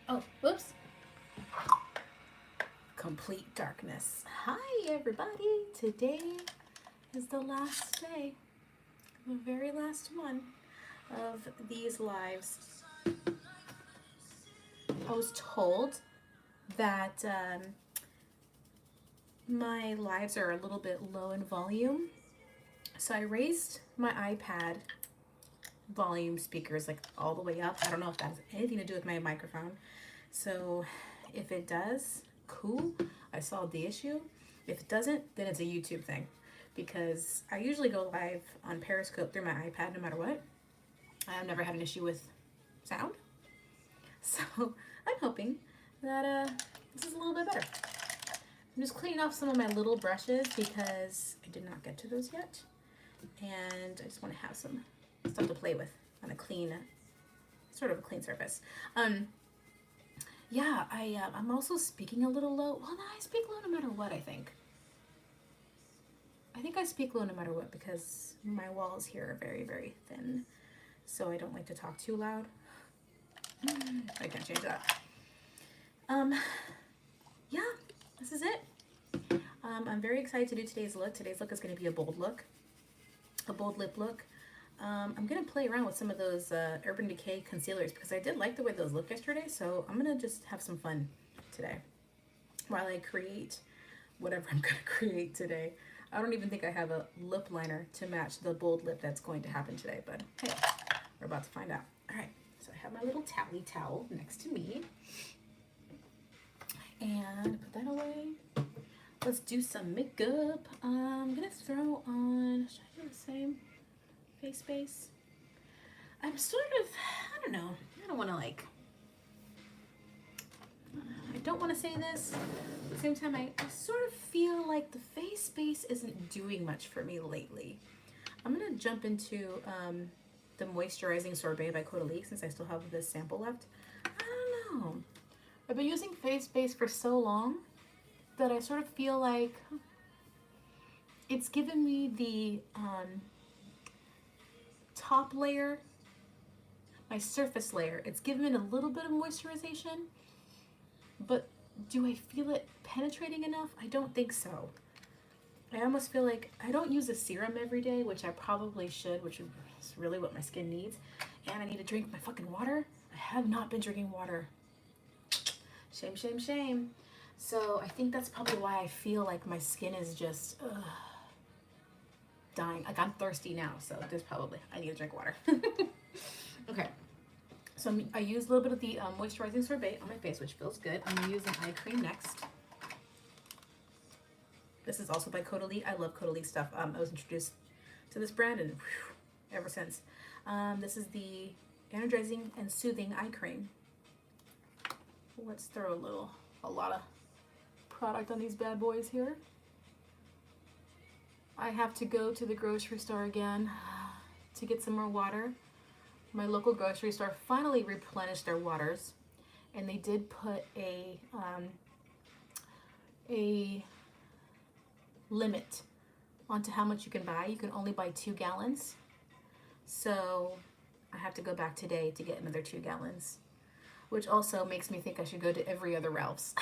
Oh, whoops. Complete darkness. Hi, everybody. Today is the last day, the very last one of these lives. I was told that my lives are a little bit low in volume, so I raised my iPad volume speakers like all the way up. I don't know if that has anything to do with my microphone. So if it does, cool. I solved the issue. If it doesn't, then it's a YouTube thing. Because I usually go live on Periscope through my iPad no matter what. I've never had an issue with sound. So I'm hoping that this is a little bit better. I'm just cleaning off some of my little brushes because I did not get to those yet. And I just want to have some stuff to play with on a clean, sort of a clean surface. Yeah, I'm also speaking a little low. Well, no, I speak low no matter what, I think. I think I speak low no matter what because my walls here are very, very thin. So I don't like to talk too loud. I can't change that. Yeah, this is it. I'm very excited to do today's look. Today's look is going to be a bold look, a bold lip look. I'm going to play around with some of those Urban Decay concealers because I did like the way those looked yesterday, so I'm going to just have some fun today while I create whatever I'm going to create today. I don't even think I have a lip liner to match the bold lip that's going to happen today, but hey, we're about to find out. All right, so I have my little towely towel next to me, and put that away. Let's do some makeup. I'm going to throw on, should I do the same? Face base. I'm sort of, I don't know, I don't want to like, I don't want to say this. At the same time, I sort of feel like the face base isn't doing much for me lately. I'm going to jump into the Moisturizing Sorbet by Caudalie since I still have this sample left. I don't know. I've been using face base for so long that I sort of feel like it's given me the top layer, my surface layer. It's given it a little bit of moisturization, but do I feel it penetrating enough? I don't think so. I almost feel like I don't use a serum every day, which I probably should, which is really what my skin needs. And I need to drink my fucking water. I have not been drinking water. Shame, shame, shame. So I think that's probably why I feel like my skin is just dying. Like I'm thirsty now, so there's probably, I need to drink water. Okay, so I use a little bit of the Moisturizing Sorbet on my face, which feels good. I'm gonna use an eye cream next. This is also by Caudalie. I love Caudalie stuff. I was introduced to this brand and whew, ever since. This is the Energizing and Soothing Eye Cream. Let's throw a lot of product on these bad boys here. I have to go to the grocery store again to get some more water. My local grocery store finally replenished their waters, and they did put a limit onto how much you can buy. You can only buy 2 gallons. So I have to go back today to get another 2 gallons, which also makes me think I should go to every other Ralph's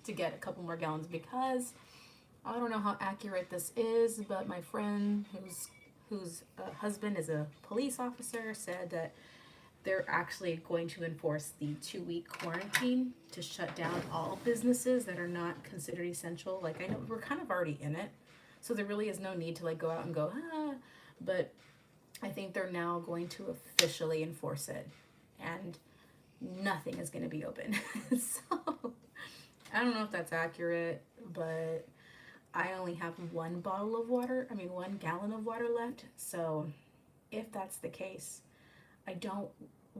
to get a couple more gallons because I don't know how accurate this is, but my friend whose husband is a police officer said that they're actually going to enforce the 2-week quarantine to shut down all businesses that are not considered essential. Like I know we're kind of already in it, so there really is no need to like go out and go, but I think they're now going to officially enforce it and nothing is going to be open. So I don't know if that's accurate, but I only have 1 bottle of water, 1 gallon of water left. So if that's the case, I don't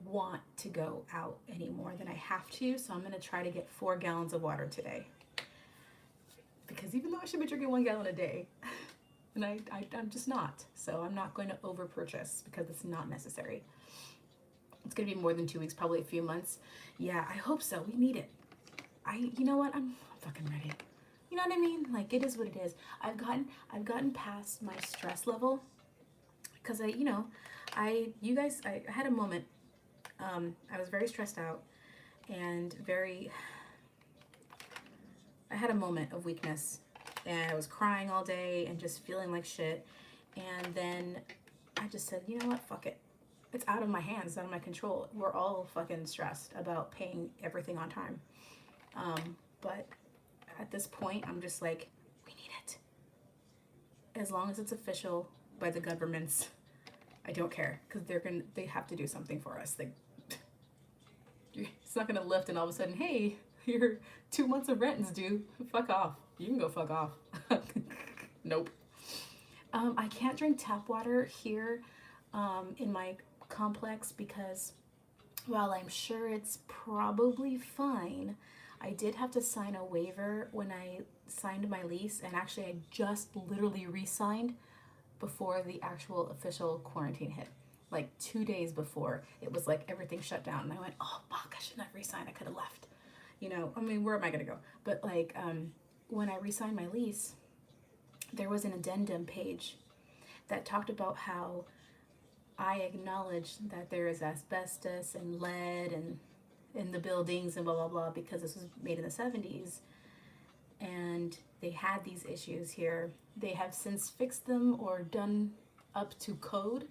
want to go out any more than I have to. So I'm going to try to get 4 gallons of water today. Because even though I should be drinking 1 gallon a day, and I'm just not. So I'm not going to over purchase because it's not necessary. It's going to be more than 2 weeks, probably a few months. Yeah, I hope so. We need it. You know what? I'm fucking ready. You know what I mean? Like it is what it is. I've gotten past my stress level because I had a moment. I was very stressed out and and I had a moment of weakness, and I was crying all day and just feeling like shit. And then I just said, you know what, fuck it. It's out of my hands, it's out of my control. We're all fucking stressed about paying everything on time. But at this point, I'm just like, we need it. As long as it's official by the governments, I don't care, because they have to do something for us. It's not gonna lift and all of a sudden, hey, your 2 months of rent is due. Fuck off. You can go fuck off. Nope. I can't drink tap water here in my complex because while I'm sure it's probably fine, I did have to sign a waiver when I signed my lease, and actually I just literally re-signed before the actual official quarantine hit. Like 2 days before, it was like everything shut down, and I went, oh fuck, I shouldn't have re-signed. I could have left. You know, I mean, where am I gonna go? But like, when I re-signed my lease, there was an addendum page that talked about how I acknowledged that there is asbestos and lead and in the buildings and blah blah blah, because this was made in the 70s and they had these issues here. They have since fixed them or done up to code,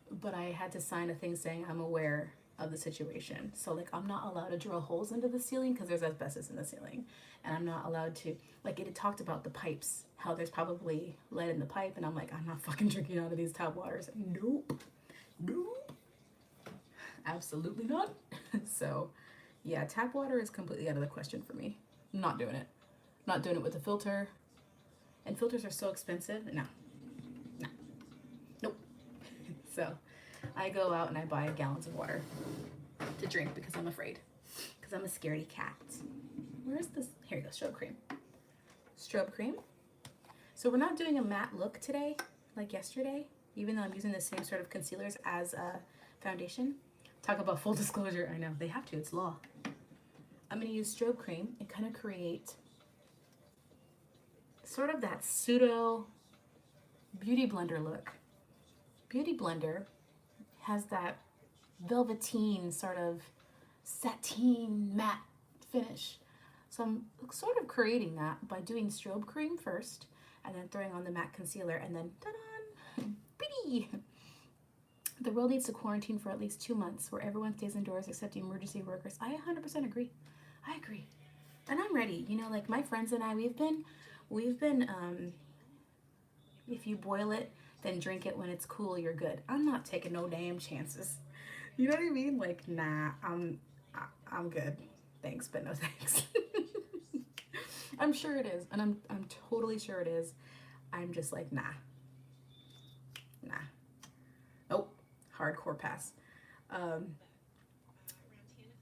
but I had to sign a thing saying I'm aware of the situation. So like, I'm not allowed to drill holes into the ceiling because there's asbestos in the ceiling, and I'm not allowed to, like, it had talked about the pipes, how there's probably lead in the pipe, and I'm like, I'm not fucking drinking out of these tap waters. Nope. Absolutely not. So yeah, tap water is completely out of the question for me. I'm not doing it. Not doing it with a filter, and filters are so expensive. No, nope. So I go out and I buy gallons of water to drink because I'm afraid, because I'm a scaredy cat. Where's this? Here you go, strobe cream. Strobe cream. So we're not doing a matte look today like yesterday, even though I'm using the same sort of concealers as a foundation. Talk about full disclosure. I know, they have to, it's law. I'm going to use strobe cream and kind of create sort of that pseudo beauty blender look. Beauty blender has that velveteen sort of sateen matte finish. So I'm sort of creating that by doing strobe cream first and then throwing on the matte concealer, and then ta-da! Pretty! The world needs to quarantine for at least 2 months where everyone stays indoors except emergency workers. I 100% agree. I agree. And I'm ready. You know, like my friends and I, we've been if you boil it, then drink it when it's cool, you're good. I'm not taking no damn chances. You know what I mean? Like, nah, I'm good. Thanks, but no thanks. I'm sure it is, and I'm totally sure it is. I'm just like, nah. Nope. Hardcore pass.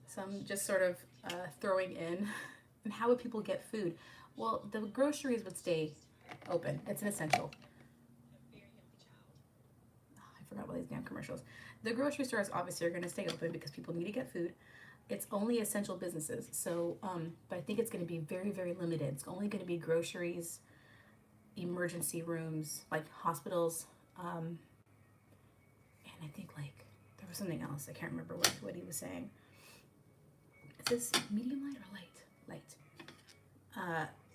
So I'm just sort of throwing in. And how would people get food? Well, the groceries would stay open. It's an essential. I forgot all these damn commercials. The grocery stores obviously are going to stay open because people need to get food. It's only essential businesses. So, but I think it's going to be very, very limited. It's only going to be groceries, emergency rooms, like hospitals, and I think like there was something else. I can't remember what he was saying. Is this medium light or light? Light.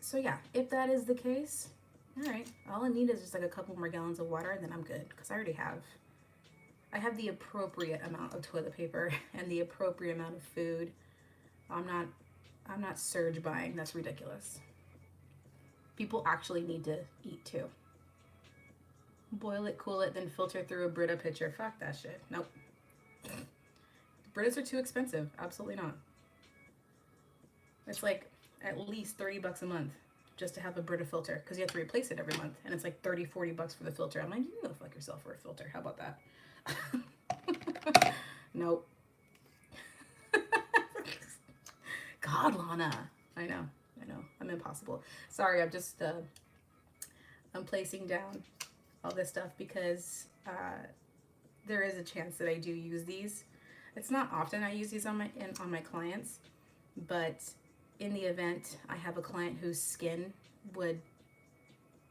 So yeah, if that is the case, all right, all I need is just like a couple more gallons of water, and then I'm good, because I have the appropriate amount of toilet paper and the appropriate amount of food. I'm not surge buying. That's ridiculous. People actually need to eat too. Boil it, cool it, then filter through a Brita pitcher. Fuck that shit. Nope. Britas are too expensive. Absolutely not. It's like at least $30 a month just to have a Brita filter, because you have to replace it every month, and it's like $30-$40 for the filter. I'm like, you can go fuck yourself for a filter. How about that? Nope. God, Lana. I know. I'm impossible. Sorry, I'm placing down all this stuff because there is a chance that I do use these. It's not often I use these on my clients, but in the event I have a client whose skin would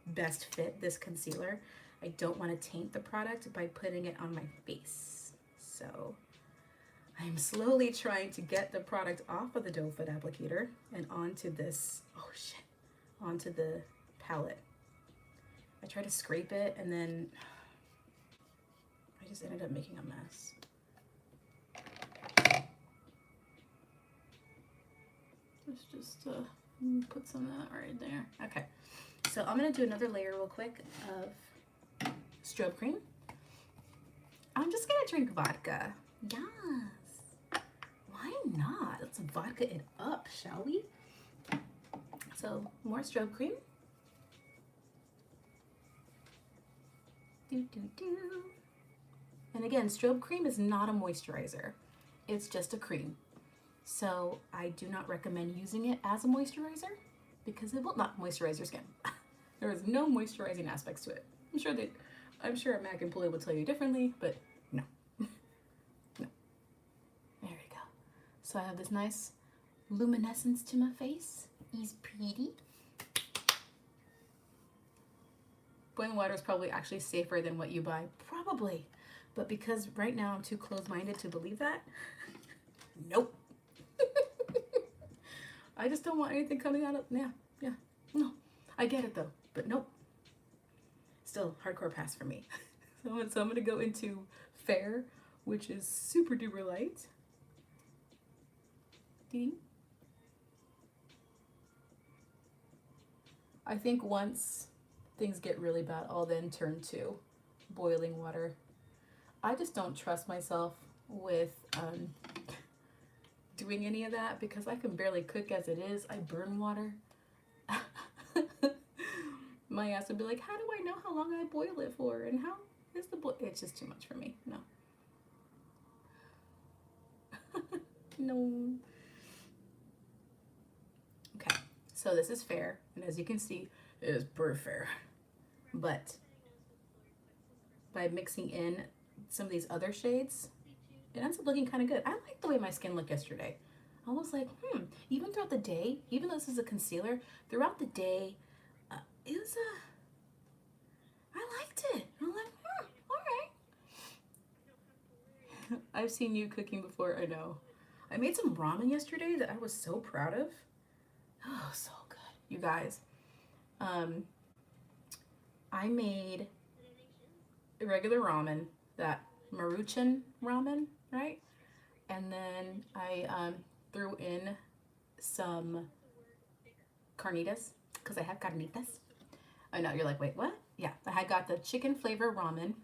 best fit this concealer, I don't want to taint the product by putting it on my face. So I'm slowly trying to get the product off of the doe foot applicator and onto this, oh shit, onto the palette. I tried to scrape it and then I just ended up making a mess. Let's just put some of that right there. Okay, so I'm gonna do another layer real quick of strobe cream. I'm just gonna drink vodka. Yes, why not? Let's vodka it up, shall we? So more strobe cream. Do, do, do. And again, strobe cream is not a moisturizer. It's just a cream. So I do not recommend using it as a moisturizer because it will not moisturize your skin. There is no moisturizing aspects to it. I'm sure Mac and Pulley will tell you differently, but no. No. There we go. So I have this nice luminescence to my face. It's pretty. Boiling water is probably actually safer than what you buy. Probably. But because right now I'm too close-minded to believe that, nope. I just don't want anything coming out of, yeah, no. I get it though, but nope. Still, hardcore pass for me. So I'm gonna go into Fair, which is super duper light. Ding. I think once things get really bad, I'll then turn to boiling water. I just don't trust myself with doing any of that because I can barely cook as it is. I burn water. My ass would be like, how do I know how long I boil it for? And how is the boil? It's just too much for me. No. No. Okay, so this is Fair. And as you can see, it is pretty fair. But by mixing in some of these other shades, it ends up looking kind of good. I like the way my skin looked yesterday. I was like, even throughout the day, even though this is a concealer, throughout the day, it was I liked it. I'm like, all right. I've seen you cooking before, I know. I made some ramen yesterday that I was so proud of. Oh, so good. You guys, I made regular ramen, that Maruchan ramen, right? And then I threw in some carnitas, because I have carnitas. I know, you're like, wait, what? Yeah, I had got the chicken flavor ramen,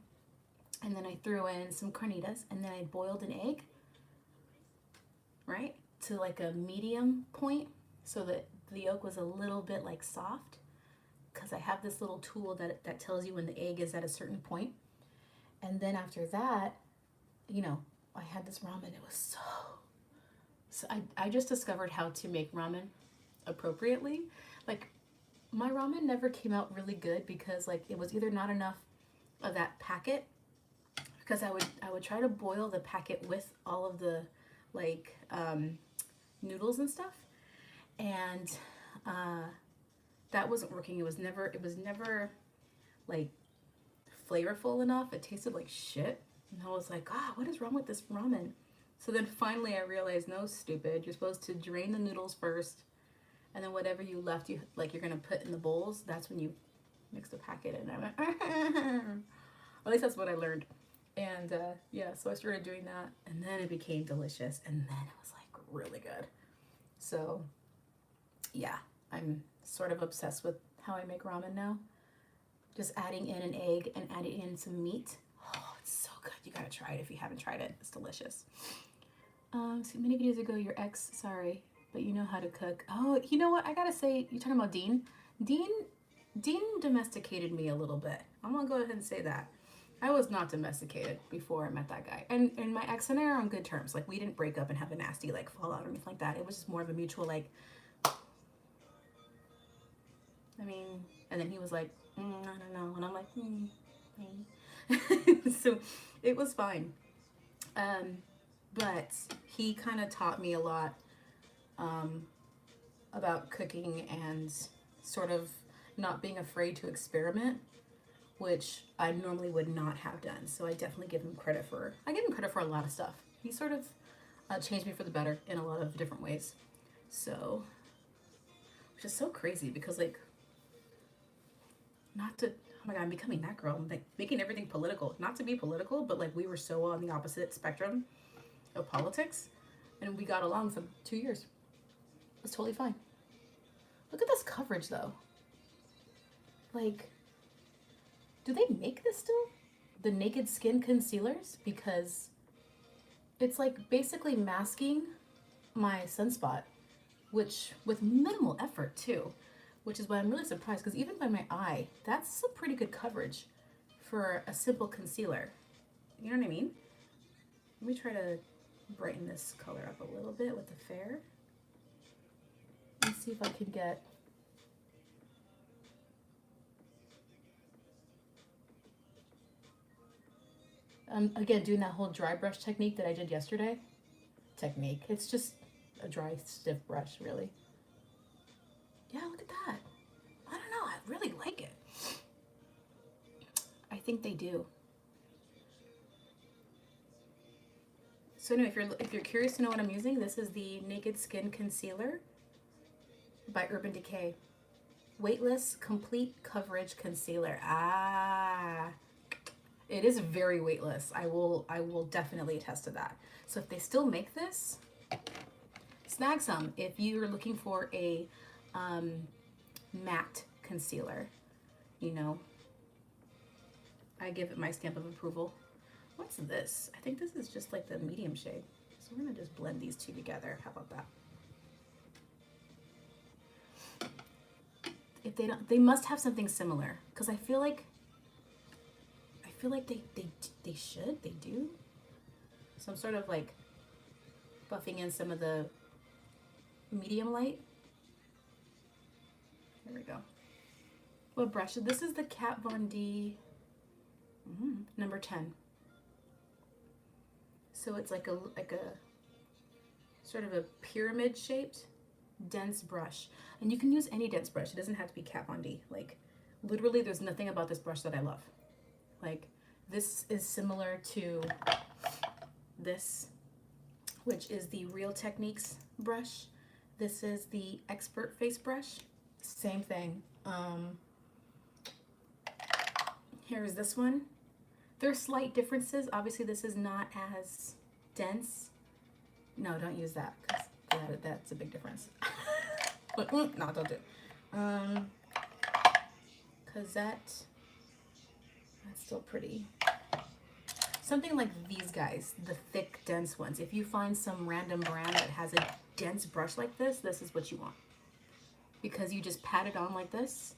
and then I threw in some carnitas, and then I boiled an egg, right, to like a medium point, so that the yolk was a little bit like soft, because I have this little tool that tells you when the egg is at a certain point. And then after that, you know, I had this ramen. It was so I just discovered how to make ramen appropriately. Like, my ramen never came out really good because like it was either not enough of that packet, because I would try to boil the packet with all of the like noodles and stuff, and that wasn't working. It was never like flavorful enough. It tasted like shit. And I was like, what is wrong with this ramen? So then finally I realized, no, stupid, you're supposed to drain the noodles first, and then whatever you left, you're gonna put in the bowls. That's when you mix the packet in. I went, at least that's what I learned. And yeah, so I started doing that, and then it became delicious, and then it was like really good. So yeah, I'm sort of obsessed with how I make ramen now. Just adding in an egg and adding in some meat. Oh, it's so good. You gotta try it if you haven't tried it. It's delicious. So many videos ago, your ex, sorry, but you know how to cook. Oh, you know what? I gotta say, you're talking about Dean. Dean domesticated me a little bit. I'm gonna go ahead and say that. I was not domesticated before I met that guy. And my ex and I are on good terms. Like, we didn't break up and have a nasty like fallout or anything like that. It was just more of a mutual like, I mean, and then he was like, I don't know. And I'm like, So it was fine. But he kind of taught me a lot about cooking and sort of not being afraid to experiment, which I normally would not have done. So I definitely give him credit for, a lot of stuff. He sort of changed me for the better in a lot of different ways. So, which is so crazy because like, not to, oh my God, I'm becoming that girl. I'm like making everything political. Not to be political, but like we were so on the opposite spectrum of politics and we got along for 2 years. It was totally fine. Look at this coverage though. Like, do they make this still? The Naked Skin concealers? Because it's like basically masking my sunspot, which with minimal effort too, which is why I'm really surprised because even by my eye, that's a pretty good coverage for a simple concealer. You know what I mean? Let me try to brighten this color up a little bit with the Fair. Let's see if I can get again, doing that whole dry brush technique that I did yesterday. It's just a dry, stiff brush, really. Yeah, look at that. I don't know. I really like it. I think they do. So anyway, if you're curious to know what I'm using, this is the Naked Skin Concealer by Urban Decay. Weightless Complete Coverage Concealer. It is very weightless. I will definitely attest to that. So if they still make this, snag some if you're looking for a matte concealer. You know, I give it my stamp of approval. What's this? I think this is just like the medium shade. So we're gonna just blend these two together. How about that? If they don't, they must have something similar because I feel like they should, they do. So I'm sort of like buffing in some of the medium light. There we go. What brush? This is the Kat Von D number 10. So it's like a sort of a pyramid shaped dense brush. And you can use any dense brush. It doesn't have to be Kat Von D. Like literally there's nothing about this brush that I love. Like this is similar to this, which is the Real Techniques brush. This is the Expert Face brush. Same thing. Here's this one. There's slight differences. Obviously this is not as dense. No, don't use that because that's a big difference. But no, don't do it. Because that's still pretty. Something like these guys, the thick, dense ones. If you find some random brand that has a dense brush like this is what you want. Because you just pat it on like this,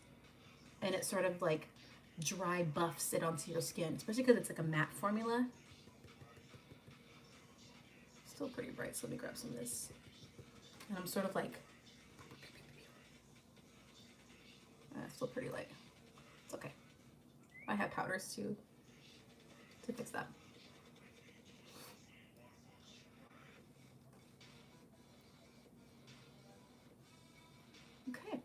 and it sort of like dry buffs it onto your skin, especially because it's like a matte formula. Still pretty bright, so let me grab some of this. And I'm sort of like, still pretty light. It's okay. I have powders to fix that. Okay.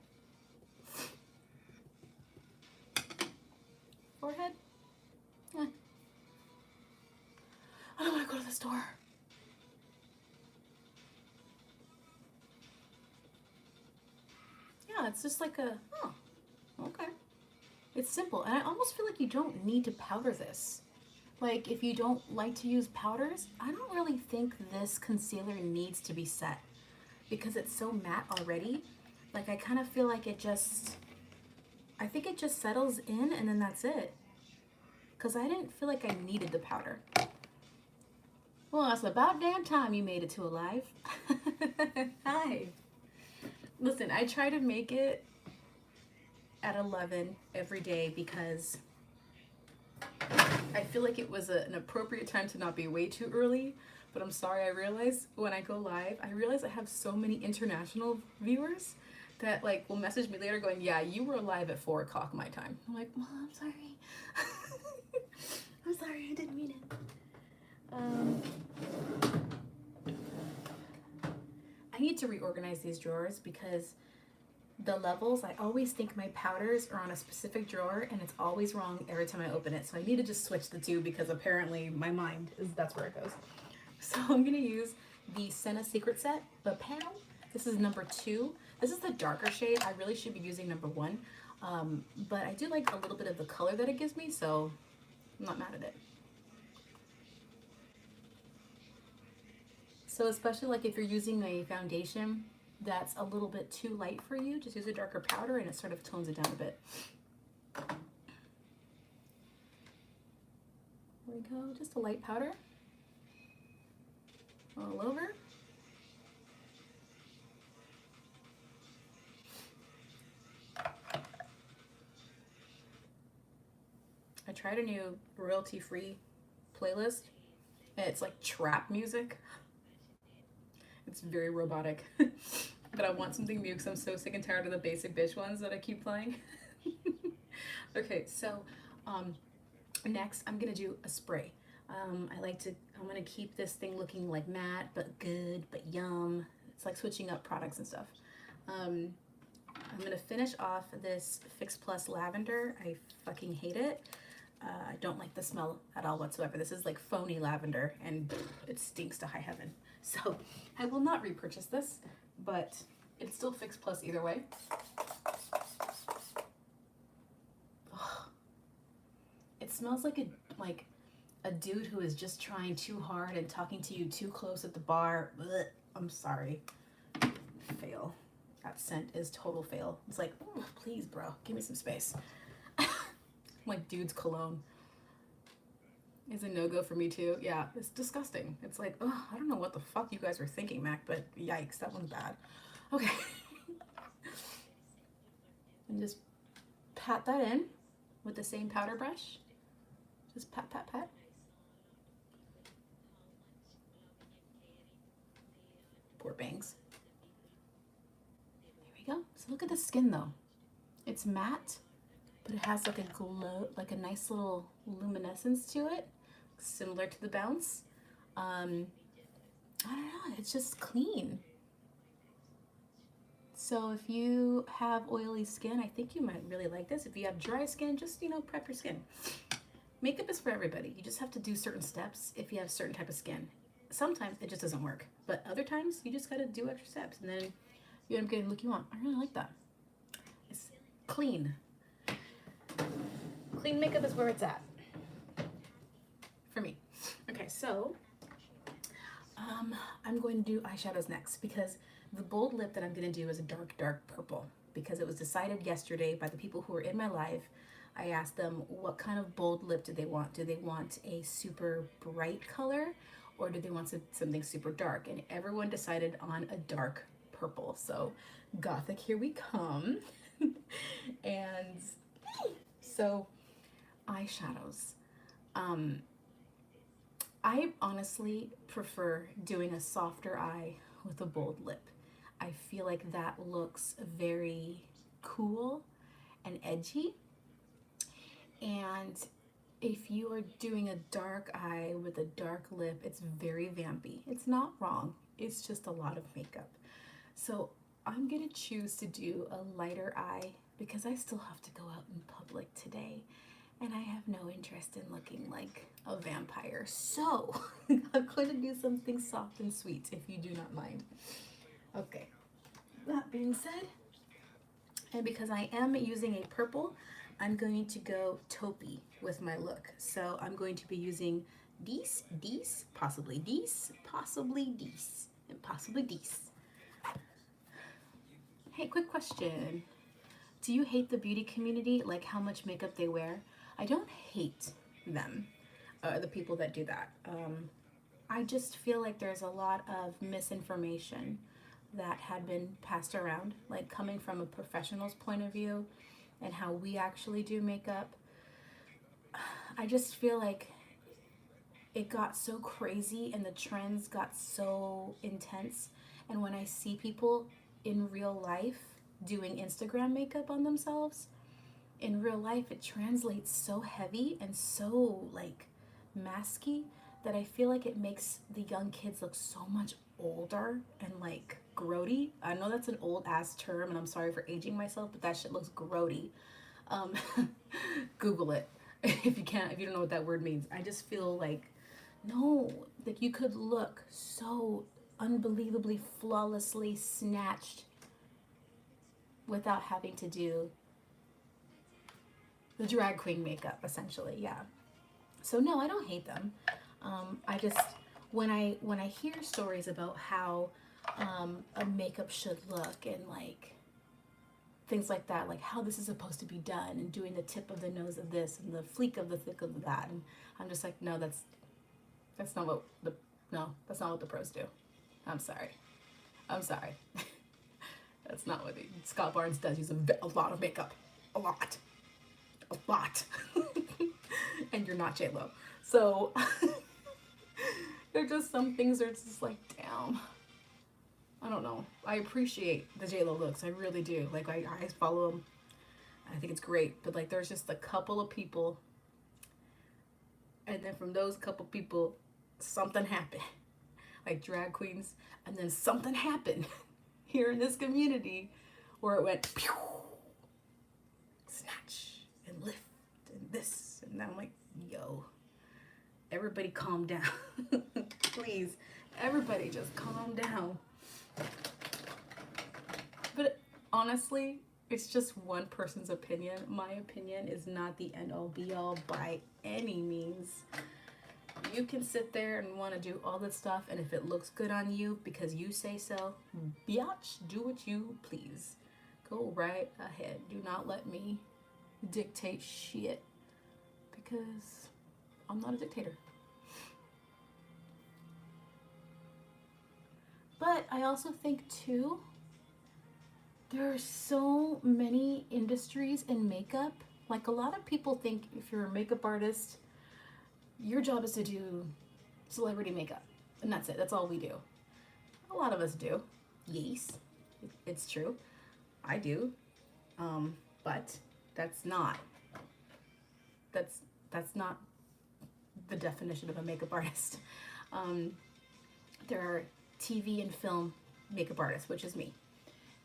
Forehead. I don't want to go to the store. Yeah, it's just like a, oh, okay. It's simple, and I almost feel like you don't need to powder this. Like, if you don't like to use powders, I don't really think this concealer needs to be set because it's so matte already. Like, I kind of feel like I think it just settles in and then that's it. Because I didn't feel like I needed the powder. Well, it's about damn time you made it to Alive. Hi. Listen, I try to make it at 11 every day because I feel like it was an appropriate time to not be way too early, but I'm sorry, I realize when I go live, I realize I have so many international viewers that like will message me later going, yeah, you were live at 4 o'clock my time. I'm like, well, I'm sorry. I'm sorry, I didn't mean it. I need to reorganize these drawers because the levels, I always think my powders are on a specific drawer and it's always wrong every time I open it. So I need to just switch the two because apparently my mind is, that's where it goes. So I'm gonna use the Senna Secret Set, the panel. This is number 2. This is the darker shade. I really should be using number 1. But I do like a little bit of the color that it gives me, so I'm not mad at it. So especially like if you're using a foundation that's a little bit too light for you, just use a darker powder and it sort of tones it down a bit. There we go, just a light powder all over. I tried a new royalty-free playlist and it's like trap music. It's very robotic. But I want something new because I'm so sick and tired of the basic bitch ones that I keep playing. Okay, so next I'm gonna do a spray. I'm gonna keep this thing looking like matte, but good, but yum. It's like switching up products and stuff. I'm gonna finish off this Fix Plus Lavender. I fucking hate it. I don't like the smell at all whatsoever. This is like phony lavender and it stinks to high heaven. So I will not repurchase this, but it's still Fix Plus either way. Ugh. It smells like a dude who is just trying too hard and talking to you too close at the bar. Ugh. I'm sorry. Fail. That scent is total fail. It's like, oh, please, bro, give me some space. Like dude's cologne is a no-go for me too. Yeah, it's disgusting. It's like, oh, I don't know what the fuck you guys were thinking, Mac, but yikes, that one's bad. Okay. And just pat that in with the same powder brush. Just pat, pat, pat. Poor bangs. There we go. So look at the skin though. It's matte, but it has like a glow, like a nice little luminescence to it, similar to the Bounce. I don't know, it's just clean. So if you have oily skin, I think you might really like this. If you have dry skin, just, prep your skin. Makeup is for everybody. You just have to do certain steps if you have certain type of skin. Sometimes it just doesn't work, but other times you just gotta do extra steps and then you end up getting the look you want. I really like that. It's clean. Clean makeup is where it's at for me. Okay, so I'm going to do eyeshadows next because the bold lip that I'm going to do is a dark, dark purple because it was decided yesterday by the people who were in my live. I asked them what kind of bold lip do they want? Do they want a super bright color or do they want something super dark? And everyone decided on a dark purple. So gothic, here we come. And so eyeshadows. I honestly prefer doing a softer eye with a bold lip. I feel like that looks very cool and edgy. And if you are doing a dark eye with a dark lip, it's very vampy. It's not wrong. It's just a lot of makeup. So I'm gonna choose to do a lighter eye because I still have to go out in public today and I have no interest in looking like a vampire. So I'm going to do something soft and sweet if you do not mind. Okay, that being said, and because I am using a purple, I'm going to go taupey with my look. So I'm going to be using these, possibly these, and possibly these. Hey, quick question. Do you hate the beauty community, like how much makeup they wear? I don't hate them, the people that do that. I just feel like there's a lot of misinformation that had been passed around, like coming from a professional's point of view and how we actually do makeup. I just feel like it got so crazy and the trends got so intense. And when I see people in real life doing Instagram makeup on themselves, in real life it translates so heavy and so like masky that I feel like it makes the young kids look so much older and like grody. I know that's an old ass term and I'm sorry for aging myself, but that shit looks grody. Google it if you don't know what that word means. I just feel like, no, like you could look so unbelievably flawlessly snatched without having to do the drag queen makeup, essentially. Yeah. So no, I don't hate them. I just, when I hear stories about how a makeup should look, and like things like that, like how this is supposed to be done, and doing the tip of the nose of this and the fleek of the thick of that, and I'm just like, no, that's not what the no, that's not what the pros do. I'm sorry. I'm sorry. That's not what Scott Barnes does. Use a lot of makeup. A lot. A lot. And you're not J-Lo. So there are just some things that are just like, damn. I don't know. I appreciate the J-Lo looks. I really do. Like, I follow them. I think it's great. But like, there's just a couple of people. And then from those couple people, something happened. Like drag queens. And then something happened here in this community where it went pew, snatch and lift and this. And I'm like, yo, everybody calm down. Please, everybody just calm down. But honestly, it's just one person's opinion. My opinion is not the end all be all by any means. You can sit there and want to do all this stuff, and if it looks good on you because you say so, biatch, do what you please. Go right ahead. Do not let me dictate shit, because I'm not a dictator. But I also think too, there are so many industries in makeup. Like, a lot of people think if you're a makeup artist, your job is to do celebrity makeup, and that's it. That's all we do. A lot of us do. Yes, it's true. I do. But that's not the definition of a makeup artist. There are TV and film makeup artists, which is me.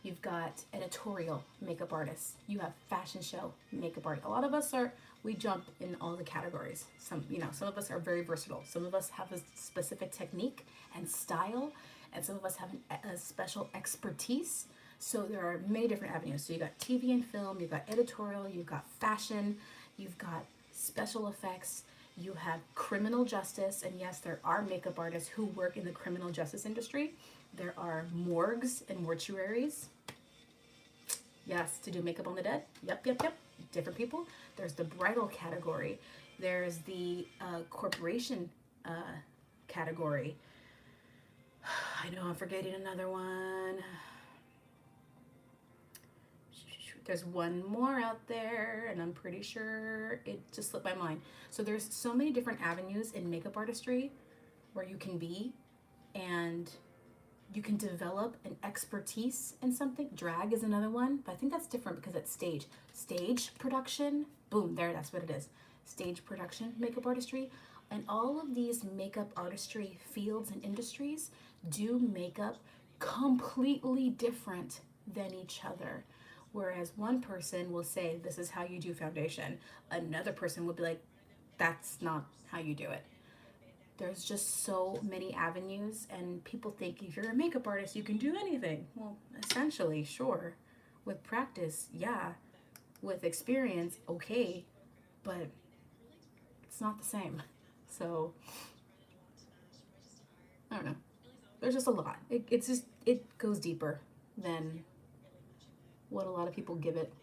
You've got editorial makeup artists. You have fashion show makeup artists. A lot of us we jump in all the categories. Some of us are very versatile. Some of us have a specific technique and style, and some of us have a special expertise. So there are many different avenues. So you got TV and film, you've got editorial, you've got fashion, you've got special effects, you have criminal justice, and yes, there are makeup artists who work in the criminal justice industry. There are morgues and mortuaries. Yes, to do makeup on the dead. Yep. Different people. There's the bridal category. There's the corporation category. I know I'm forgetting another one. There's one more out there, and I'm pretty sure it just slipped my mind. So there's so many different avenues in makeup artistry where you can be, and you can develop an expertise in something. Drag is another one, but I think that's different because it's stage. Stage production, boom, there, that's what it is. Stage production, makeup artistry. And all of these makeup artistry fields and industries do makeup completely different than each other. Whereas one person will say, this is how you do foundation. Another person will be like, that's not how you do it. There's just so many avenues, and people think if you're a makeup artist, you can do anything. Well, essentially, sure. With practice, yeah. With experience, okay. But it's not the same. So, I don't know. There's just a lot. It goes deeper than what a lot of people give it,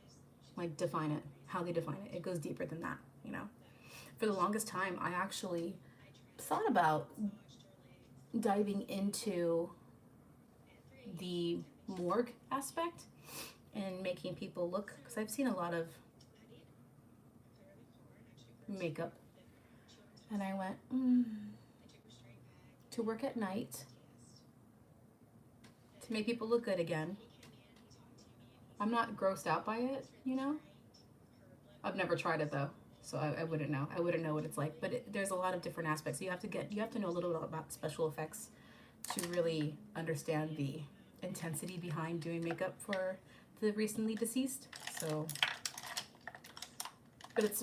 like define it, how they define it. It goes deeper than that, For the longest time, I actually thought about diving into the morgue aspect and making people look, because I've seen a lot of makeup, and I went to work at night to make people look good again. I'm not grossed out by it, I've never tried it though, so I wouldn't know. I wouldn't know what it's like. But there's a lot of different aspects. You have to know a little bit about special effects to really understand the intensity behind doing makeup for the recently deceased. So, but it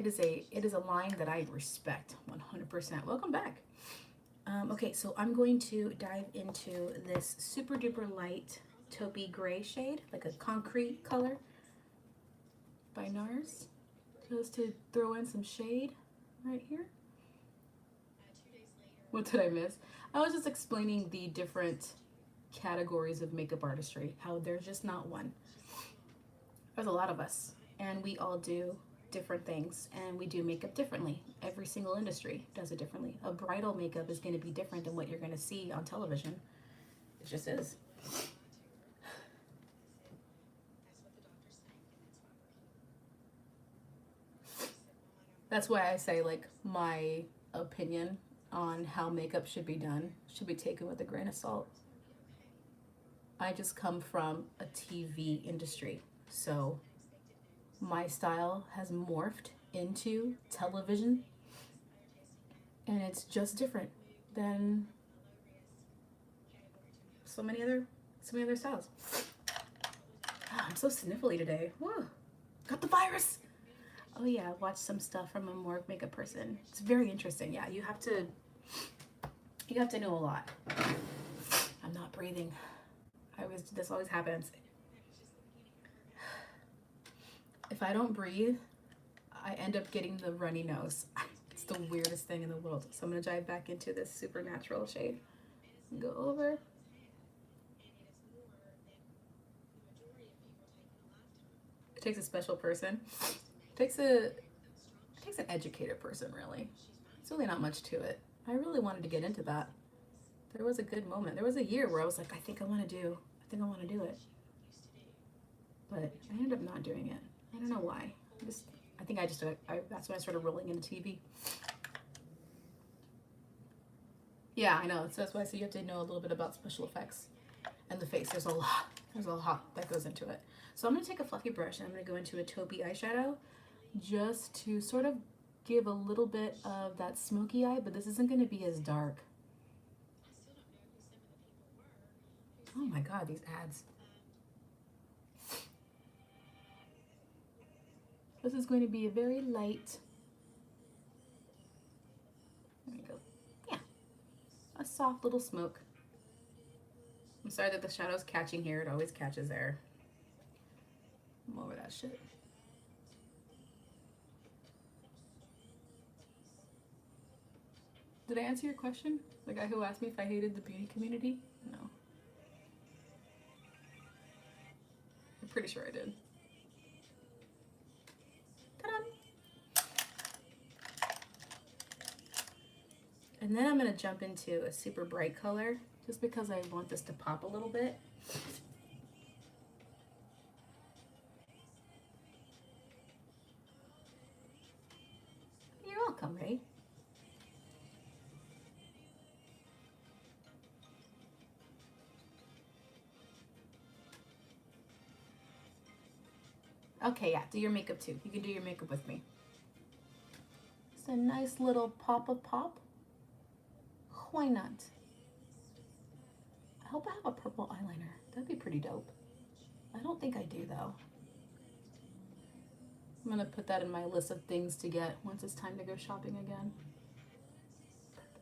is a line that I respect 100%. Welcome back. Okay, so I'm going to dive into this super duper light taupey gray shade, like a concrete color by NARS, just to throw in some shade right here. What did I miss? I was just explaining the different categories of makeup artistry, how there's just not one. There's a lot of us, and we all do different things, and we do makeup differently. Every single industry does it differently. A bridal makeup is going to be different than what you're going to see on television. It just is. That's why I say, like, my opinion on how makeup should be done should be taken with a grain of salt. I just come from a TV industry, so my style has morphed into television, and it's just different than so many other styles. Oh, I'm so sniffly today. Whoa, got the virus. Oh yeah, watch some stuff from a more makeup person. It's very interesting. Yeah, you have to know a lot. I'm not breathing. This always happens. If I don't breathe, I end up getting the runny nose. It's the weirdest thing in the world. So I'm gonna dive back into this supernatural shade and go over. It takes a special person. It takes an educated person, really. It's really not much to it. I really wanted to get into that. There was a good moment. There was a year where I was like, I think I want to do it. But I ended up not doing it. I don't know why. That's when I started rolling into TV. Yeah, I know. So that's why I say you have to know a little bit about special effects and the face. There's a lot that goes into it. So I'm going to take a fluffy brush and I'm going to go into a taupey eyeshadow just to sort of give a little bit of that smoky eye, but this isn't going to be as dark. Oh my god, these ads. This is going to be a very light, there we go, yeah, a soft little smoke. I'm sorry that the shadow's catching here, it always catches there. I'm over that shit. Did I answer your question? The guy who asked me if I hated the beauty community? No. I'm pretty sure I did. Ta-da! And then I'm going to jump into a super bright color just because I want this to pop a little bit. You're welcome, Ray. Okay, yeah, do your makeup too. You can do your makeup with me. It's a nice little pop of pop. Why not? I hope I have a purple eyeliner. That'd be pretty dope. I don't think I do though. I'm gonna put that in my list of things to get once it's time to go shopping again.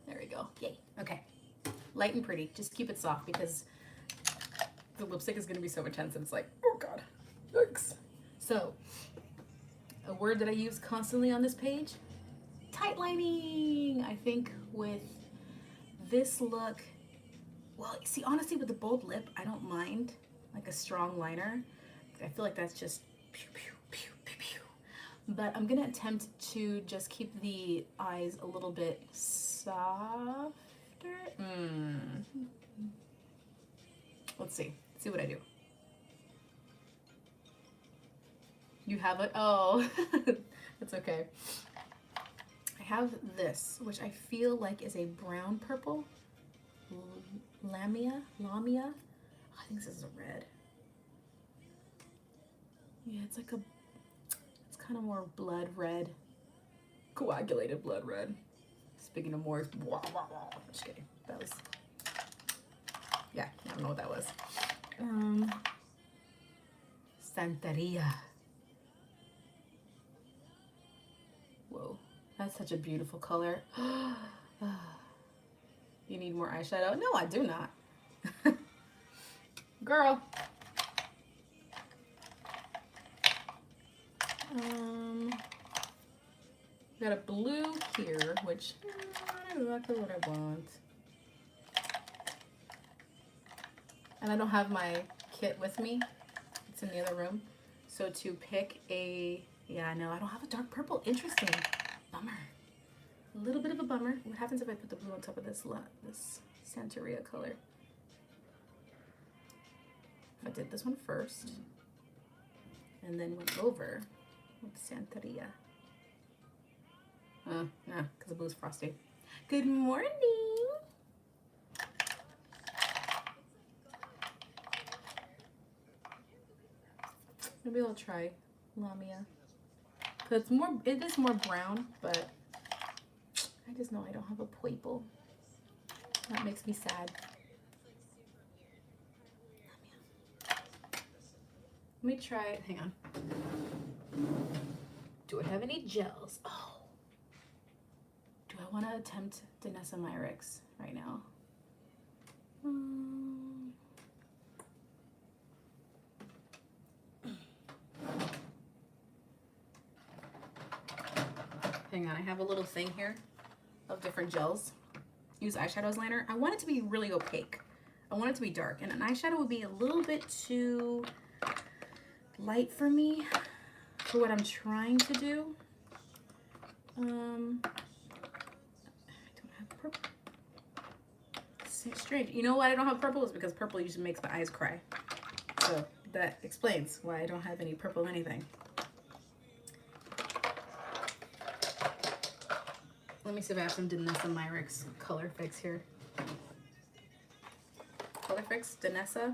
There we go. Yay. Okay. Light and pretty. Just keep it soft because the lipstick is gonna be so intense and it's like, oh god. Yikes. So, a word that I use constantly on this page, tight lining. I think with this look, well, see, honestly, with the bold lip, I don't mind like a strong liner. I feel like that's just pew, pew, pew, pew, pew. But I'm gonna attempt to just keep the eyes a little bit softer. Let's see what I do. You have it? Oh, that's okay. I have this, which I feel like is a brown purple. Lamia? I think this is a red. Yeah, it's like it's kind of more blood red. Coagulated blood red. Speaking of more, just kidding. That was, yeah, I don't know what that was. Santeria. Whoa, that's such a beautiful color. You need more eyeshadow? No, I do not. Girl. Got a blue here, which not exactly what I want. And I don't have my kit with me. It's in the other room. So to pick a, yeah, no, I don't have a dark purple. Interesting. Bummer. A little bit of a bummer. What happens if I put the blue on top of this Santeria color? If I did this one first and then went over with Santeria. Nah, because the blue's frosty. Good morning. Maybe I'll try Lamia. Cause it is more brown, but I just know I don't have a purple. That makes me sad. Let me try it. Hang on. Do I have any gels? Oh. Do I want to attempt Danessa Myricks right now? Hang on, I have a little thing here of different gels. Use eyeshadow as liner. I want it to be really opaque. I want it to be dark, and an eyeshadow would be a little bit too light for me for what I'm trying to do. I don't have purple. It's strange. You know why I don't have purple? Is because purple usually makes my eyes cry. So that explains why I don't have any purple anything. Let me see if I have some Danessa Myricks Color Fix here. Color Fix, Danessa.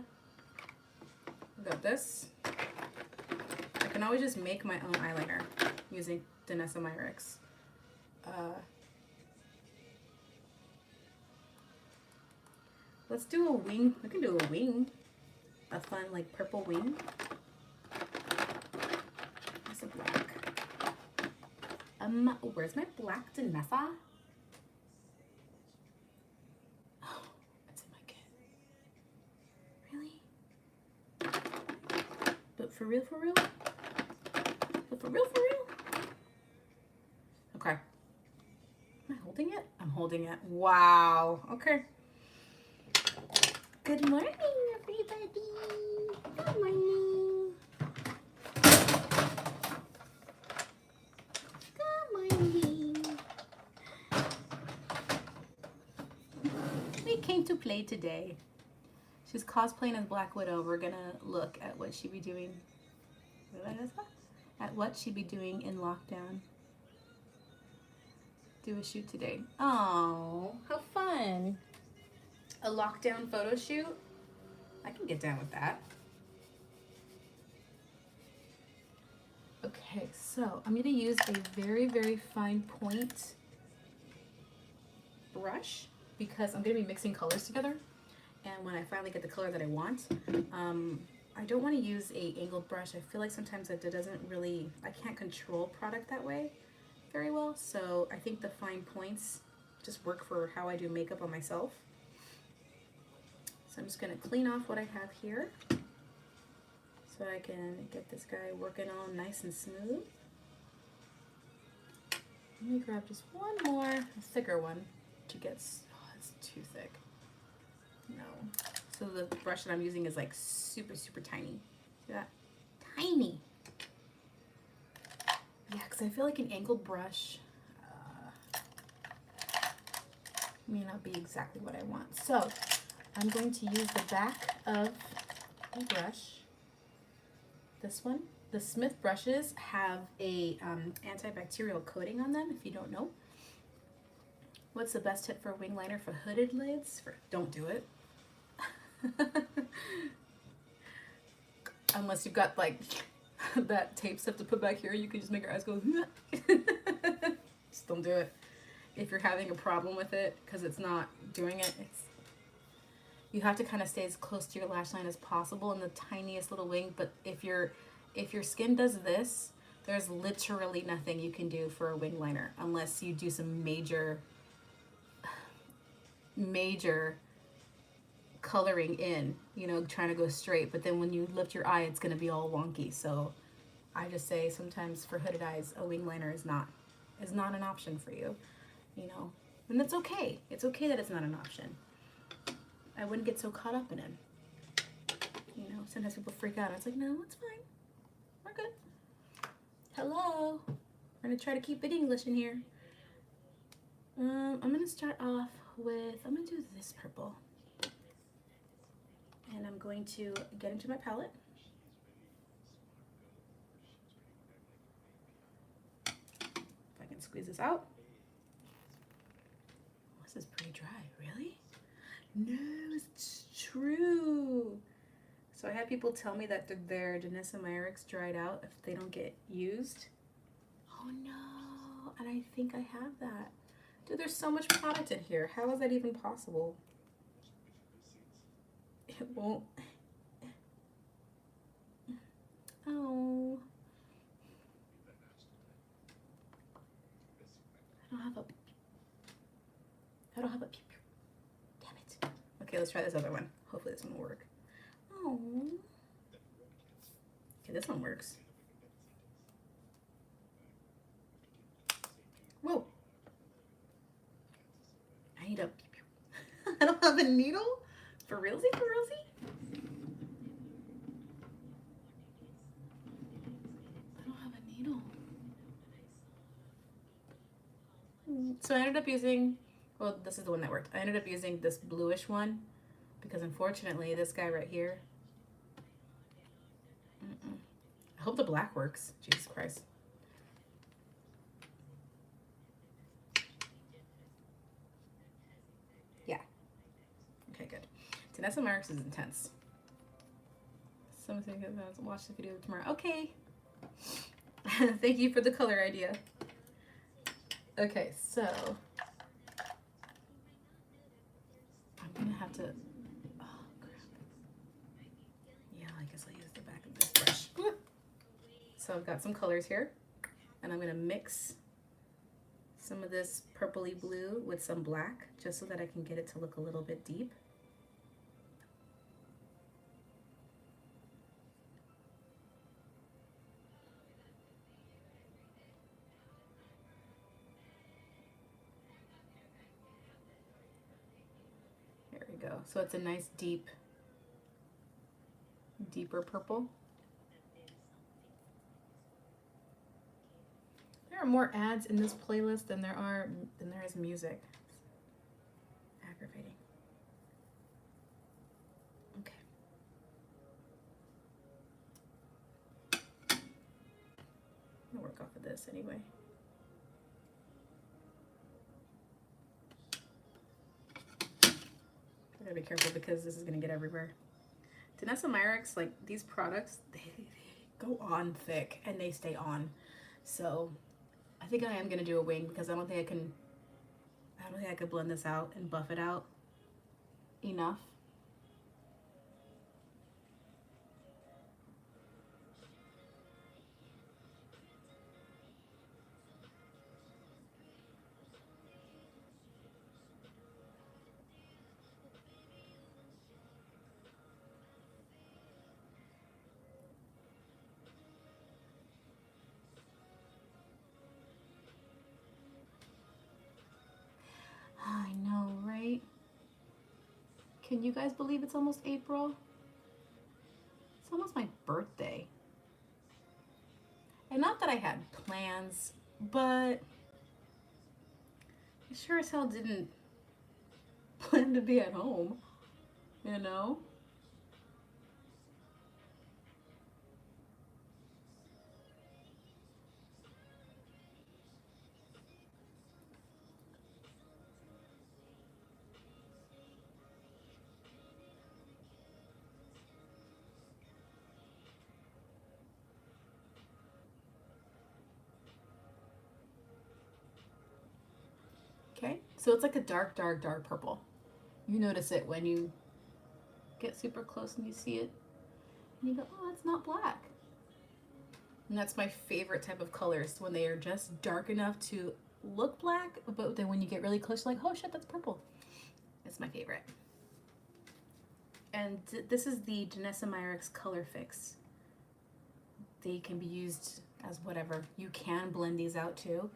I got this. I can always just make my own eyeliner using Danessa Myricks. Let's do a wing. I can do a wing. A fun, like, purple wing. That's a black. Where's my black Danessa? Oh, it's in my kit. Really? But for real, for real? But for real, for real? Okay. Am I holding it? I'm holding it. Wow. Okay. Good morning, everybody. Good morning. Good morning. We came to play today. She's cosplaying as Black Widow. We're gonna look at what she'd be doing. At what she'd be doing in lockdown. Do a shoot today. Oh, how fun. A lockdown photo shoot? I can get down with that. Okay, so I'm gonna use a very, very fine point brush because I'm gonna be mixing colors together. And when I finally get the color that I want, I don't want to use a angled brush. I feel like sometimes that doesn't really, I can't control product that way very well. So I think the fine points just work for how I do makeup on myself. So I'm just going to clean off what I have here so I can get this guy working all nice and smooth. Let me grab just one more, a thicker one to get, oh, it's too thick. No. So the brush that I'm using is like super, super tiny. See that? Tiny. Yeah, because I feel like an angled brush may not be exactly what I want. So I'm going to use the back of the brush. This one. The Smith brushes have a antibacterial coating on them, if you don't know. What's the best tip for wing liner for hooded lids? Don't do it. Unless you've got like that tape stuff to put back here, you can just make your eyes go. Just don't do it. If you're having a problem with it because it's not doing it, you have to kind of stay as close to your lash line as possible in the tiniest little wing. But if your skin does this, there's literally nothing you can do for a wing liner unless you do some major major coloring in, you know, trying to go straight, but then when you lift your eye, it's going to be all wonky. So I just say sometimes for hooded eyes, a wing liner is not an option for you, you know. And that's okay. It's okay that it's not an option. I wouldn't get so caught up in it. You know, sometimes people freak out. It's like, no, it's fine. We're good. Hello. We're gonna try to keep it English in here. I'm gonna start off with, I'm gonna do this purple. And I'm going to get into my palette. If I can squeeze this out. This is pretty dry, really? No, it's true. So I had people tell me that their Danessa Myricks dried out if they don't get used. Oh no, and I think I have that. Dude, there's so much product in here. How is that even possible? It won't. Oh. I don't have a damn it. Okay, let's try this other one. Hopefully this one will work. Oh. Okay, this one works. Whoa. I need a I don't have a needle? For realsy? For realsy? I don't have a needle. So I ended up using, well, this is the one that worked. I ended up using this bluish one because unfortunately this guy right here, I hope the black works. Jesus Christ. Yeah. Okay, good. Danessa Myricks is intense. Someone's gonna watch the video tomorrow. Okay. Thank you for the color idea. Okay, so I'm gonna have to, oh crap. Yeah, I guess I'll use the back of this brush. So I've got some colors here, and I'm gonna mix some of this purpley blue with some black, just so that I can get it to look a little bit deep. There we go. So it's a nice deeper purple. There are more ads in this playlist than there is music. It's aggravating. Okay. I'll work off of this anyway. I gotta be careful because this is gonna get everywhere. Danessa Myricks, like these products, they go on thick and they stay on. So I think I am gonna do a wing because I don't think I could blend this out and buff it out enough. I know, right? Can you guys believe it's almost April? It's almost my birthday. And not that I had plans, but I sure as hell didn't plan to be at home, you know? Okay, so it's like a dark purple. You notice it when you get super close and you see it, and you go, oh, it's not black. And that's my favorite type of colors, when they are just dark enough to look black, but then when you get really close, you're like, oh shit, that's purple. It's my favorite. And this is the Janessa Myricks Color Fix. They can be used as whatever. You can blend these out too.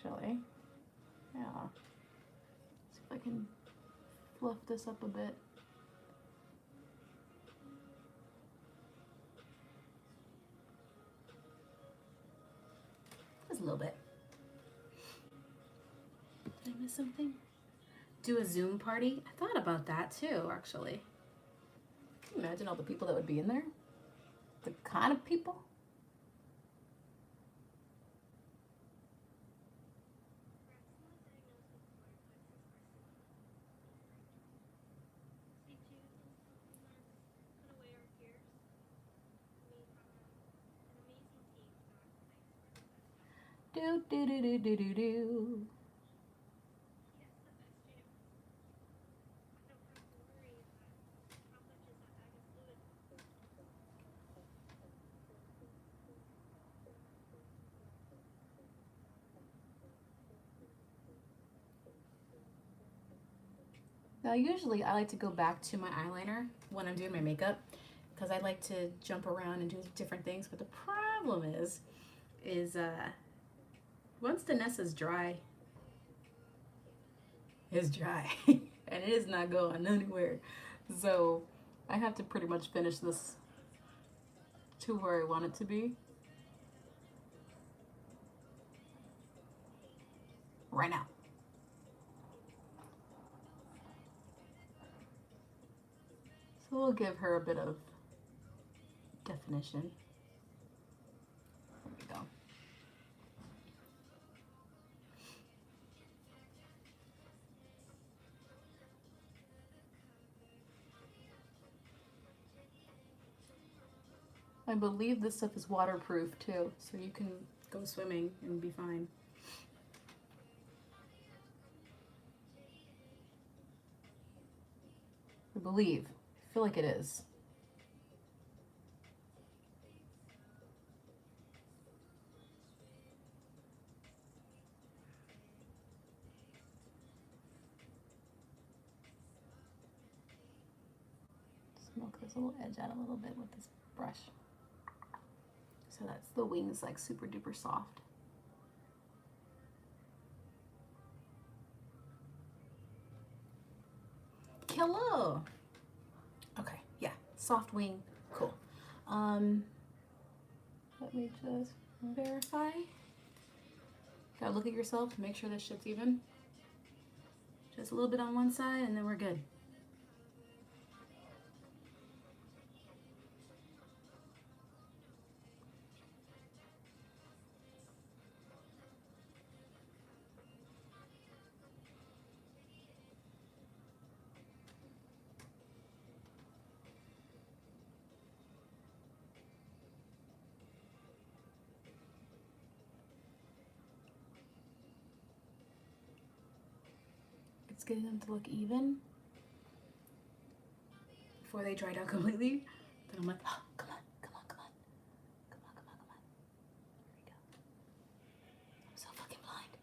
Actually, yeah. See if I can fluff this up a bit. Just a little bit. Did I miss something? Do a Zoom party? I thought about that too, actually. Can you imagine all the people that would be in there? The kind of people? Do do do do do do do. Now usually I like to go back to my eyeliner when I'm doing my makeup because I like to jump around and do different things, but the problem is once the Nessa's dry, it's dry and it is not going anywhere. So I have to pretty much finish this to where I want it to be right now. So we'll give her a bit of definition. There we go. I believe this stuff is waterproof too, so you can go swimming and be fine. I believe. I feel like it is. Smoke this little edge out a little bit with this brush. So that's the wings, like super duper soft. Hello. Okay, yeah, soft wing, cool. Let me just verify. Gotta look at yourself to make sure this shit's even. Just a little bit on one side and then we're good. It's getting them to look even before they dried out completely. Then I'm like, oh, come on, come on, come on. Come on, come on, come on. There we go. I'm so fucking blind.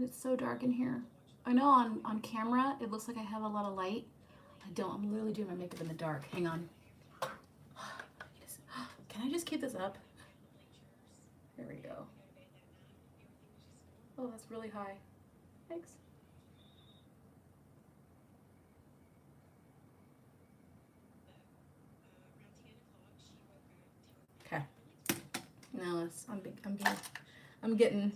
It's so dark in here. I know on camera it looks like I have a lot of light. I don't. I'm literally doing my makeup in the dark. Hang on. Can I just keep this up? There we go. Oh, that's really high. Thanks. Okay. Now I'm getting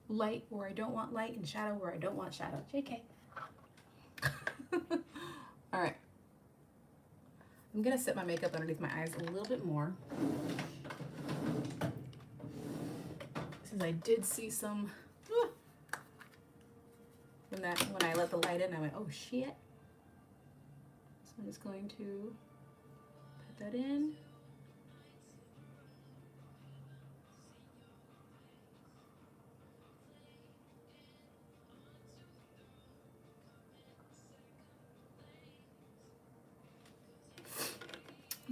light where I don't want light and shadow where I don't want shadow. JK. All right. I'm gonna set my makeup underneath my eyes a little bit more. Since I did see some when I let the light in, I went, oh shit. So I'm just going to that in.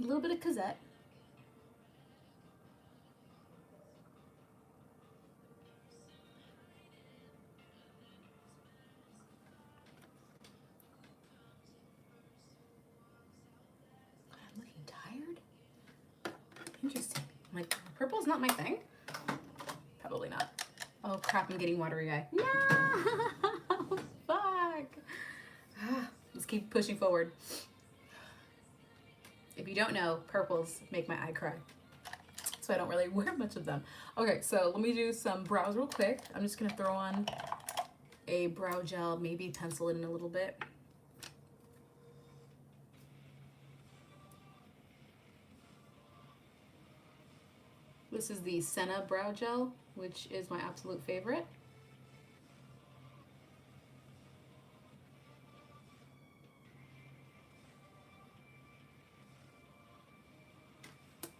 A little bit of Cosette. I'm looking tired. Interesting. Like, purple's not my thing. Probably not. Oh crap, I'm getting watery eye. No! Fuck! Let's keep pushing forward. If you don't know, purples make my eye cry. So I don't really wear much of them. Okay, so let me do some brows real quick. I'm just gonna throw on a brow gel, maybe pencil it in a little bit. This is the Senna brow gel, which is my absolute favorite.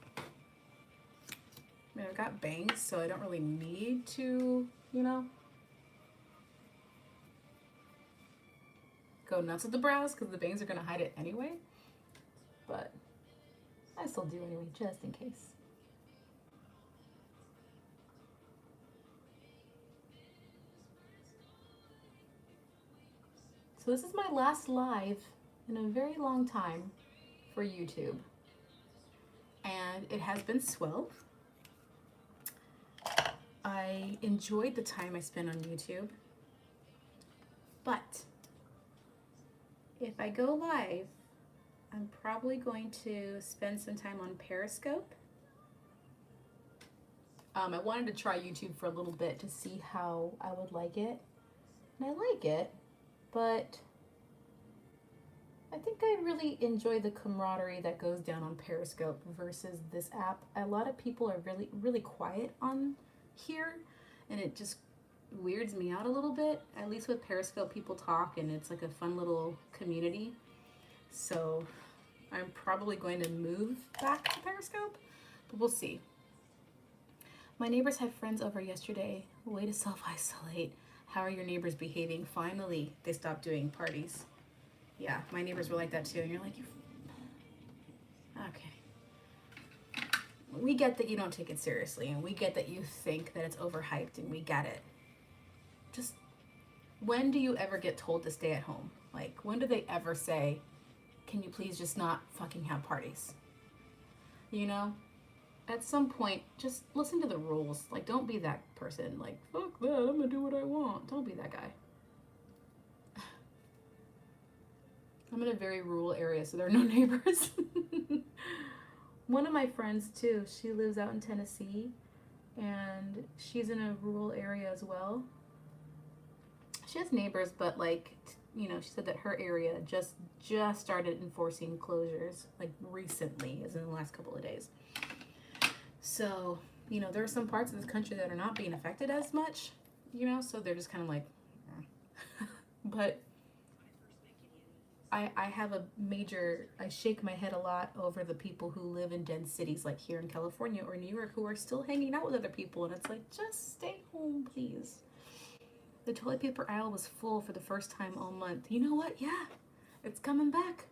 I mean, I've got bangs, so I don't really need to, you know, go nuts with the brows because the bangs are gonna hide it anyway. But I still do anyway, just in case. So this is my last live in a very long time for YouTube. And it has been swell. I enjoyed the time I spent on YouTube. But if I go live, I'm probably going to spend some time on Periscope. I wanted to try YouTube for a little bit to see how I would like it. And I like it. But I think I really enjoy the camaraderie that goes down on Periscope versus this app. A lot of people are really quiet on here, and it just weirds me out a little bit. At least with Periscope, people talk, and it's like a fun little community. So I'm probably going to move back to Periscope, but we'll see. My neighbors had friends over yesterday. Way to self-isolate. How are your neighbors behaving? Finally, they stopped doing parties. Yeah, my neighbors were like that too. And you're like, okay. We get that you don't take it seriously, and we get that you think that it's overhyped, and we get it. Just, when do you ever get told to stay at home? Like, when do they ever say, can you please just not fucking have parties? You know? At some point, just listen to the rules. Like, don't be that person. Like, fuck that, I'm gonna do what I want. Don't be that guy. I'm in a very rural area, so there are no neighbors. One of my friends, too, she lives out in Tennessee, and she's in a rural area as well. She has neighbors, but, like, you know, she said that her area just started enforcing closures, like, recently, as in the last couple of days. So, you know, there are some parts of this country that are not being affected as much, you know, so they're just kind of like, eh. But I have a major, I shake my head a lot over the people who live in dense cities like here in California or New York who are still hanging out with other people, and it's like, just stay home, please. The toilet paper aisle was full for the first time all month. You know what? Yeah, it's coming back.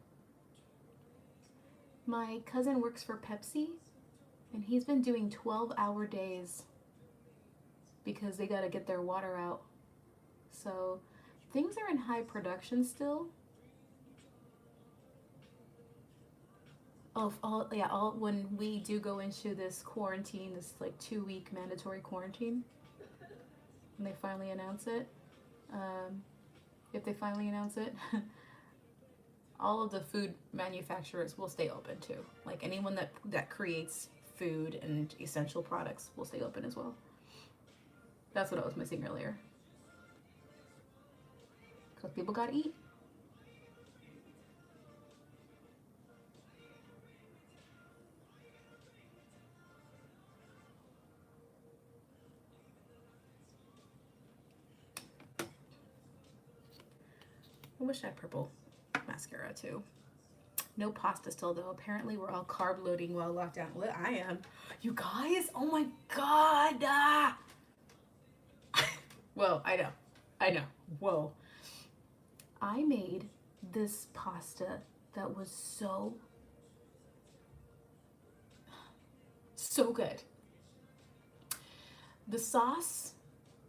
My cousin works for Pepsi, and he's been doing 12-hour days because they got to get their water out. So things are in high production still. When we do go into this quarantine, this like 2-week mandatory quarantine, when they finally announce it, if they finally announce it, all of the food manufacturers will stay open too. Like anyone that creates food and essential products will stay open as well. That's what I was missing earlier. Because people gotta eat. I wish I had purple mascara too. No pasta still though. Apparently we're all carb loading while lockdown. Well, I am. You guys, oh my God. Whoa, I know. I know. Whoa. I made this pasta that was so good. The sauce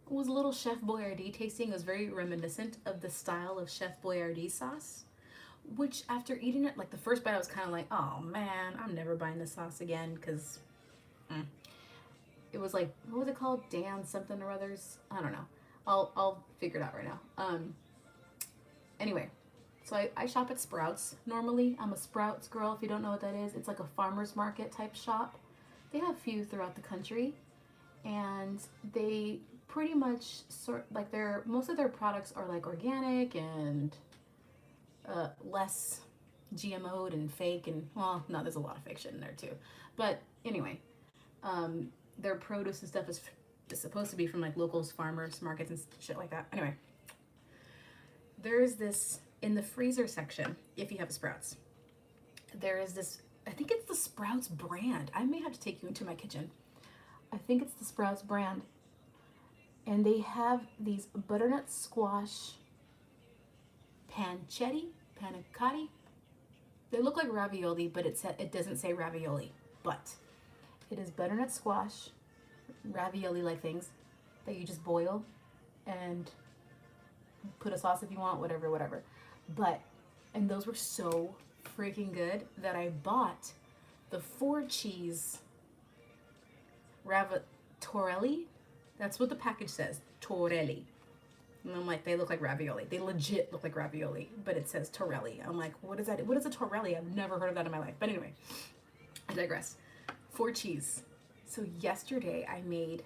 was a little Chef Boyardee tasting. It was very reminiscent of the style of Chef Boyardee sauce, which after eating it, like the first bite, I was kind of like, oh man, I'm never buying this sauce again, because it was like, what was it called? Dan something or others? I don't know. I'll figure it out right now. Anyway, so I shop at Sprouts normally. I'm a Sprouts girl. If you don't know what that is, it's like a farmer's market type shop. They have a few throughout the country, and they pretty much like most of their products are like organic and less GMO'd and fake, and well, no, there's a lot of fake shit in there too. But anyway, their produce and stuff is supposed to be from like locals, farmers markets and shit like that. Anyway, there's this in the freezer section. If you have a Sprouts, there is this. I think it's the Sprouts brand. I may have to take you into my kitchen. I think it's the Sprouts brand, and they have these butternut squash panicotti. They look like ravioli, but it doesn't say ravioli. But it is butternut squash, ravioli-like things that you just boil and put a sauce if you want, whatever. And those were so freaking good that I bought the 4-cheese torelli. That's what the package says, torelli. And I'm like, they look like ravioli. They legit look like ravioli, but it says torelli. I'm like, what is that? What is a torelli? I've never heard of that in my life. But anyway, I digress. 4 cheese. So yesterday I made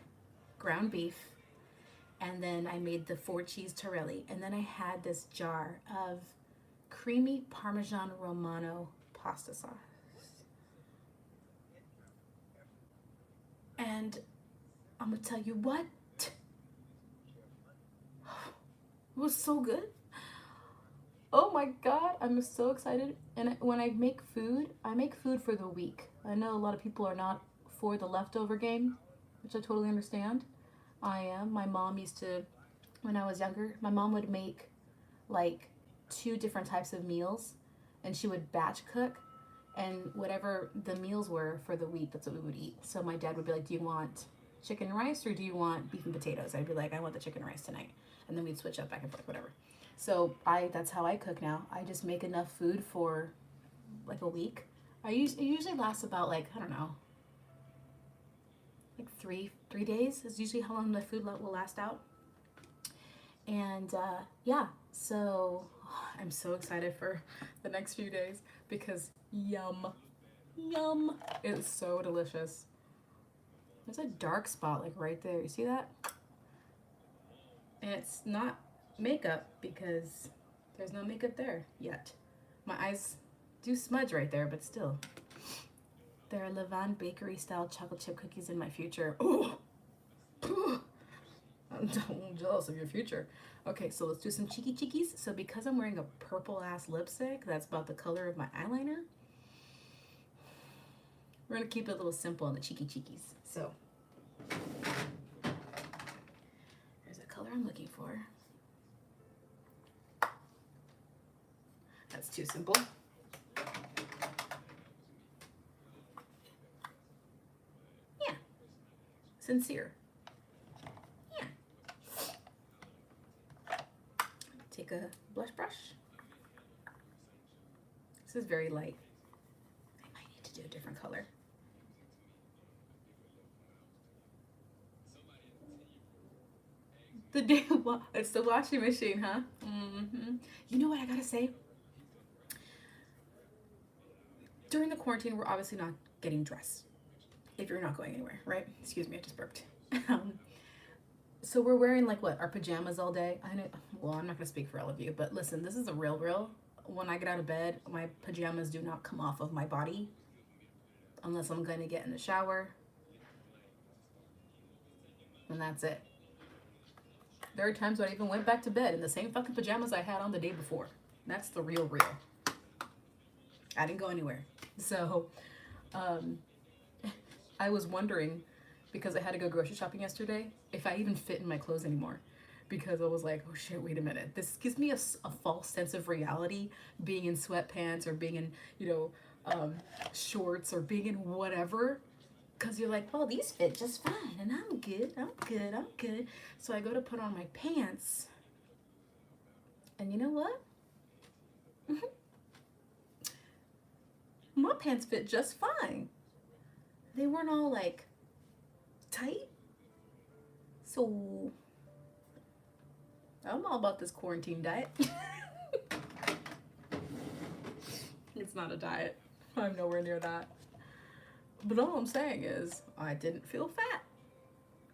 ground beef, and then I made the 4 cheese torelli, and then I had this jar of creamy Parmesan Romano pasta sauce. And I'm gonna tell you what, it was so good. Oh my God, I'm so excited. And when I make food for the week. I know a lot of people are not for the leftover game, which I totally understand. I am. My mom used to, when I was younger, my mom would make like 2 different types of meals, and she would batch cook, and whatever the meals were for the week, that's what we would eat. So my dad would be like, do you want chicken and rice or do you want beef and potatoes? I'd be like, I want the chicken and rice tonight. And then we'd switch up back and forth, whatever. So that's how I cook now. I just make enough food for like a week. It usually lasts about like, I don't know, like three days is usually how long the food will last out. And yeah, so I'm so excited for the next few days because yum, it's so delicious. There's a dark spot like right there. You see that? And it's not makeup because there's no makeup there yet. My eyes do smudge right there, but still. There are Levan Bakery style chocolate chip cookies in my future. Oh, I'm jealous of your future. Okay, so let's do some cheeky cheekies. So because I'm wearing a purple ass lipstick that's about the color of my eyeliner, we're gonna keep it a little simple on the cheeky cheekies. So there's a color I'm looking for. That's too simple. Yeah. Sincere. Yeah. Take a blush brush. This is very light. I might need to do a different color. It's the washing machine, huh? Mm-hmm. You know what I gotta say? During the quarantine, we're obviously not getting dressed if you're not going anywhere, right? Excuse me, I just burped. So we're wearing like what, our pajamas all day? I know. Well, I'm not gonna speak for all of you, but listen, this is a real. When I get out of bed, my pajamas do not come off of my body unless I'm gonna get in the shower, and that's it. There are times when I even went back to bed in the same fucking pajamas I had on the day before. That's the real. I didn't go anywhere. So um, I was wondering, because I had to go grocery shopping yesterday, if I even fit in my clothes anymore. Because I was like, oh shit, wait a minute. This gives me a false sense of reality, being in sweatpants or being in, you know, shorts or being in whatever. Because you're like, well, these fit just fine and I'm good, I'm good, I'm good. So I go to put on my pants. And you know what? My pants fit just fine. They weren't all like tight. So I'm all about this quarantine diet. It's not a diet. I'm nowhere near that. But all I'm saying is, I didn't feel fat.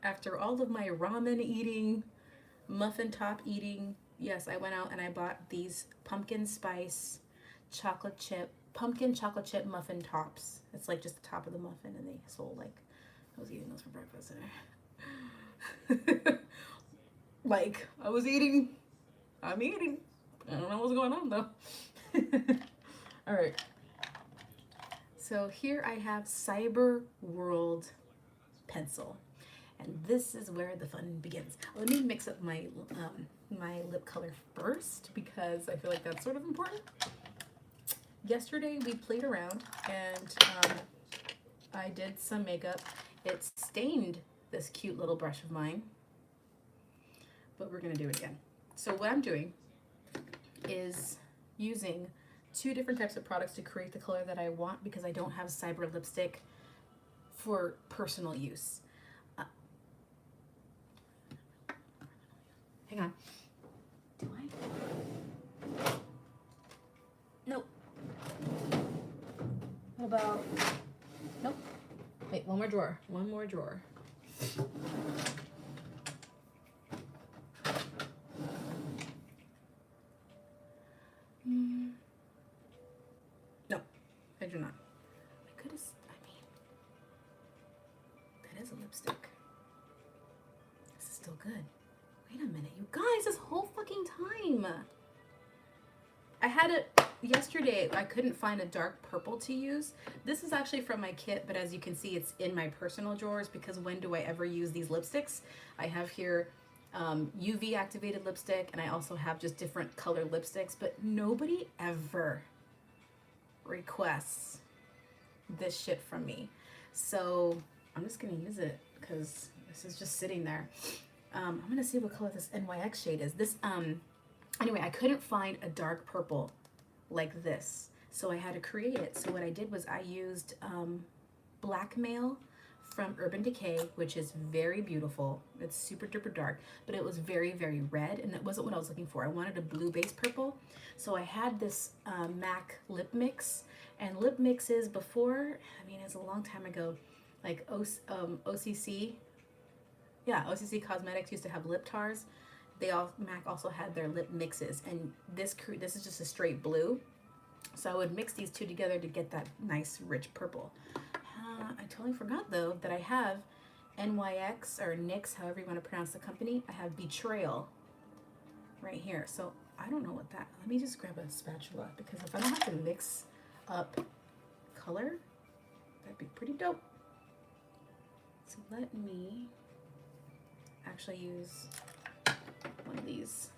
After all of my ramen eating, muffin top eating, yes, I went out and I bought these pumpkin spice pumpkin chocolate chip muffin tops. It's like just the top of the muffin, and they sold like, I was eating those for breakfast. Like, I'm eating. I don't know what's going on though. All right. So here I have Cyber World pencil. And this is where the fun begins. Let me mix up my my lip color first because I feel like that's sort of important. Yesterday we played around and I did some makeup. It stained this cute little brush of mine, but we're gonna do it again. So what I'm doing is using two different types of products to create the color that I want because I don't have Cyber lipstick for personal use. Hang on. Do I? Nope. What about? Nope. Wait, one more drawer. One more drawer. No, I do not. I could have. I mean, that is a lipstick. This is still good. Wait a minute, you guys, this whole fucking time. I had it yesterday. I couldn't find a dark purple to use. This is actually from my kit, but as you can see, it's in my personal drawers because when do I ever use these lipsticks? I have here UV activated lipstick, and I also have just different color lipsticks, but nobody ever requests this shit from me. So I'm just gonna use it because this is just sitting there. I'm gonna see what color this NYX shade is. This, anyway, I couldn't find a dark purple like this, so I had to create it. So what I did was I used Blackmail from Urban Decay, which is very beautiful. It's super duper dark, but it was very, very red, and that wasn't what I was looking for. I wanted a blue base purple. So I had this MAC lip mix, and lip mixes before, I mean, it's a long time ago, like OCC. Yeah, OCC Cosmetics used to have lip tars. MAC also had their lip mixes, and this is just a straight blue. So I would mix these two together to get that nice rich purple. I totally forgot though that I have NYX or NYX, however you want to pronounce the company. I have Betrayal right here. So I don't know what that. Let me just grab a spatula because if I don't have to mix up color, that'd be pretty dope. So let me actually use one of these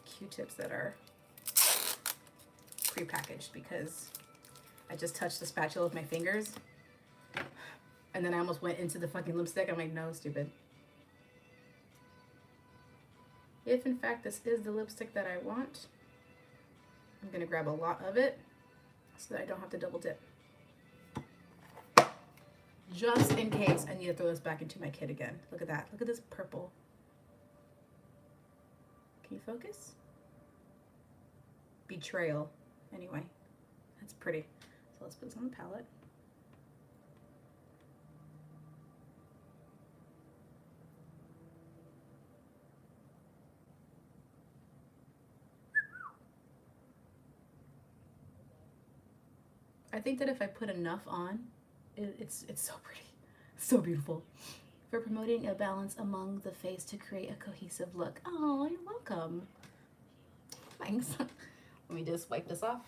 Q-tips that are pre-packaged because I just touched the spatula with my fingers and then I almost went into the fucking lipstick. I'm like, no, stupid. If in fact this is the lipstick that I want, I'm gonna grab a lot of it so that I don't have to double dip. Just in case I need to throw this back into my kit again. Look at that. Look at this purple. Can you focus? Betrayal. Anyway, that's pretty. So let's put this on the palette. I think that if I put enough on, it's so pretty, so beautiful. For promoting a balance among the face to create a cohesive look. Oh, you're welcome. Thanks. Let me just wipe this off.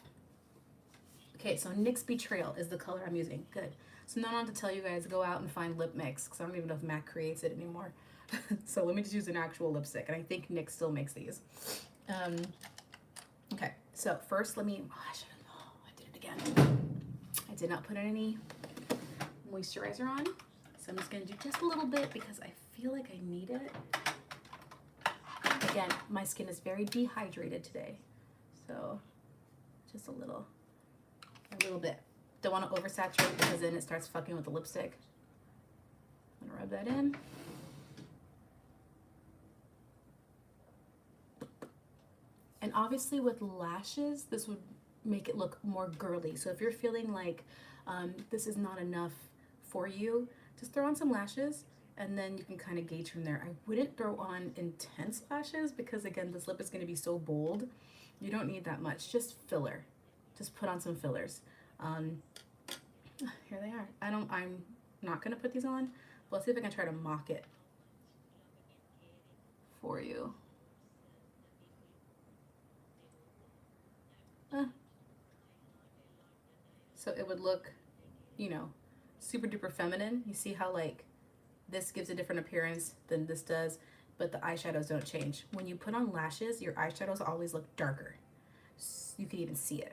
Okay, so NYX Betrayal is the color I'm using. Good. So now on to tell you guys to go out and find lip mix, because I don't even know if MAC creates it anymore. So let me just use an actual lipstick, and I think NYX still makes these. Okay, so first let me, I did it again. I did not put any moisturizer on, so I'm just gonna do just a little bit because I feel like I need it. Again, my skin is very dehydrated today, so just a little bit. Don't want to oversaturate because then it starts fucking with the lipstick. I'm gonna rub that in. And obviously with lashes, this would make it look more girly. So if you're feeling like this is not enough for you, just throw on some lashes and then you can kind of gauge from there. I wouldn't throw on intense lashes because again, this lip is going to be so bold. You don't need that much, just filler. Just put on some fillers. Here they are. I'm not going to put these on, but let's see if I can try to mock it for you. So it would look, you know, super duper feminine. You see how like this gives a different appearance than this does, but the eyeshadows don't change. When you put on lashes, your eyeshadows always look darker. You can even see it,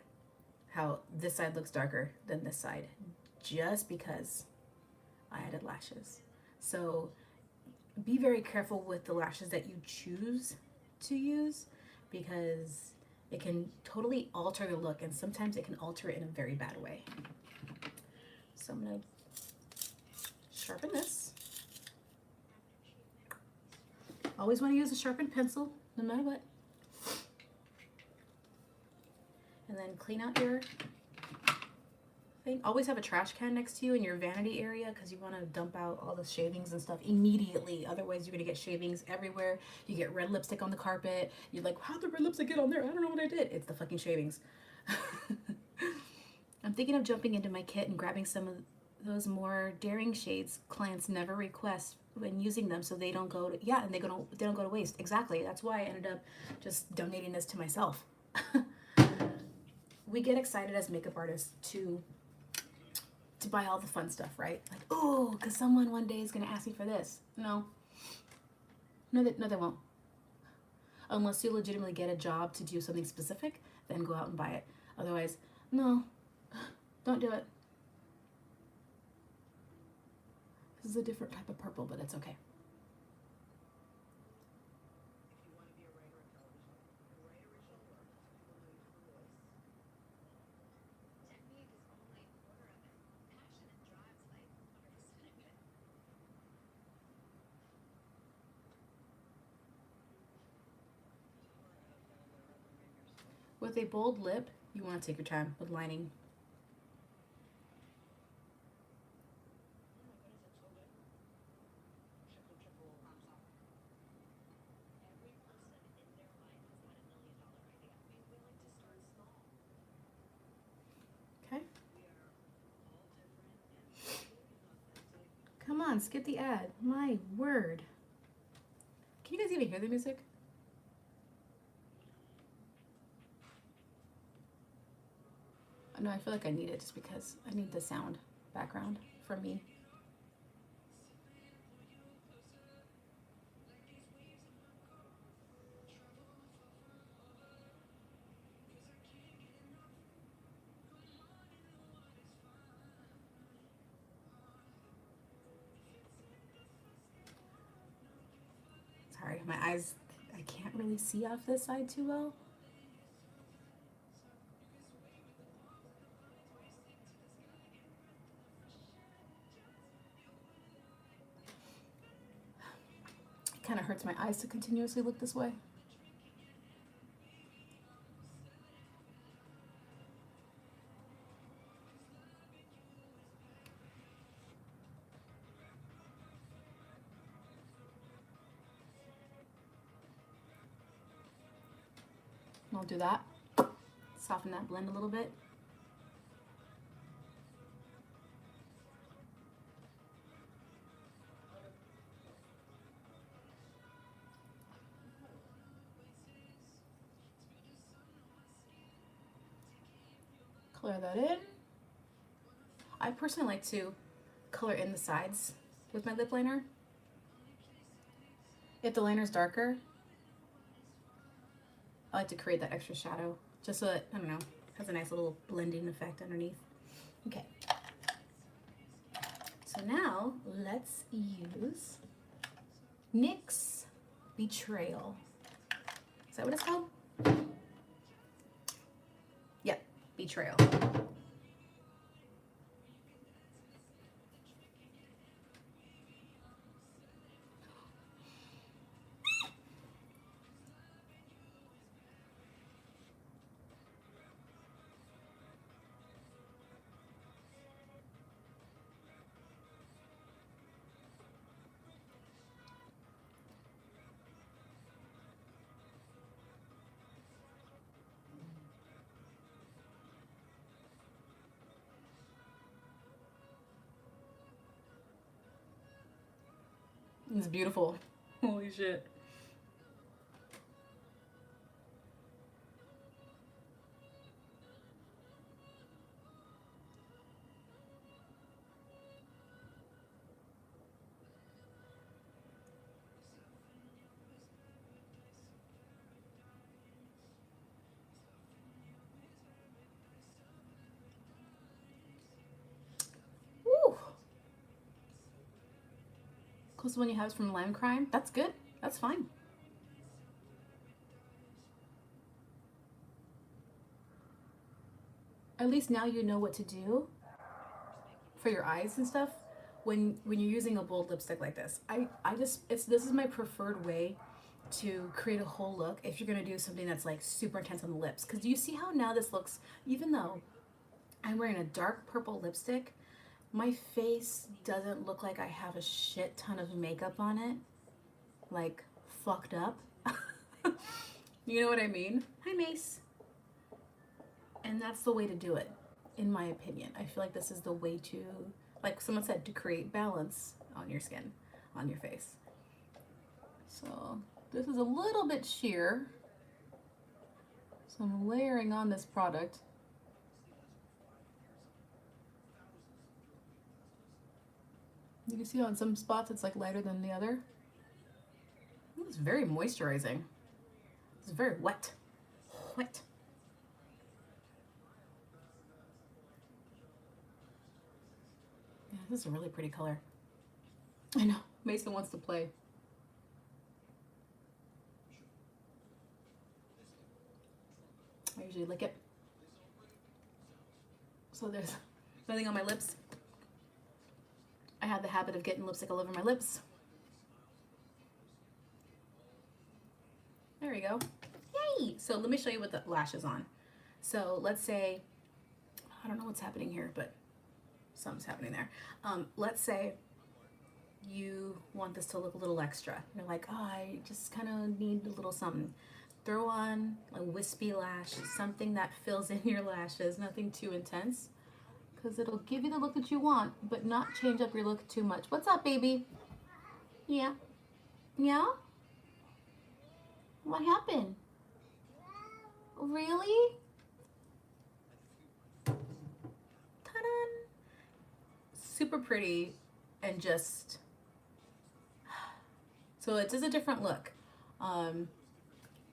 how this side looks darker than this side, just because I added lashes. So be very careful with the lashes that you choose to use because it can totally alter the look, and sometimes it can alter it in a very bad way. So I'm gonna sharpen this. Always want to use a sharpened pencil, no matter what. And then clean out your thing. Always have a trash can next to you in your vanity area because you want to dump out all the shavings and stuff immediately. Otherwise, you're going to get shavings everywhere. You get red lipstick on the carpet. You're like, how'd the red lipstick get on there? I don't know what I did. It's the fucking shavings. I'm thinking of jumping into my kit and grabbing some of those more daring shades clients never request when using them, so they don't go to, yeah, and they don't go to waste. Exactly. That's why I ended up just donating this to myself. We get excited as makeup artists to buy all the fun stuff, right? Like, oh, because someone one day is going to ask me for this. No, they won't. Unless you legitimately get a job to do something specific, then go out and buy it. Otherwise, no, don't do it. This is a different type of purple, but it's okay. With a bold lip, you want to take your time with lining. Okay. Come on, skip the ad. My word. Can you guys even hear the music? No, I feel like I need it just because I need the sound background for me. Sorry, my eyes, I can't really see off this side too well. It kind of hurts my eyes to continuously look this way. I'll do that. Soften that blend a little bit. color that in. I personally like to color in the sides with my lip liner. If the liner's darker, I like to create that extra shadow just so that, I don't know, has a nice little blending effect underneath. Okay. So now let's use NYX Betrayal. Is that what it's called? Yep, Betrayal. It's beautiful. Holy shit. Woo! Close one you have is from Lime Crime. That's good. That's fine. At least now you know what to do for your eyes and stuff when you're using a bold lipstick like this. This is my preferred way to create a whole look if you're gonna do something that's like super intense on the lips. Because do you see how now this looks, even though I'm wearing a dark purple lipstick, my face doesn't look like I have a shit ton of makeup on it, like fucked up. You know what I mean? Hi, Mace. And that's the way to do it, in my opinion. I feel like this is the way to, like someone said, to create balance on your skin, on your face. So this is a little bit sheer. So I'm layering on this product. You can see how in some spots it's like lighter than the other. It's very moisturizing. It's very wet. Wet. Yeah, this is a really pretty color. I know. Mason wants to play. I usually lick it. So there's nothing on my lips. I have the habit of getting lipstick all over my lips. There we go. Yay! So let me show you what the lash is on. So let's say, I don't know what's happening here, but something's happening there. Let's say you want this to look a little extra. You're like, oh, I just kind of need a little something. Throw on a wispy lash, something that fills in your lashes, nothing too intense, because it'll give you the look that you want, but not change up your look too much. What's up, baby? Yeah? Yeah? What happened? Really? Ta-da! Super pretty and just... So it is a different look.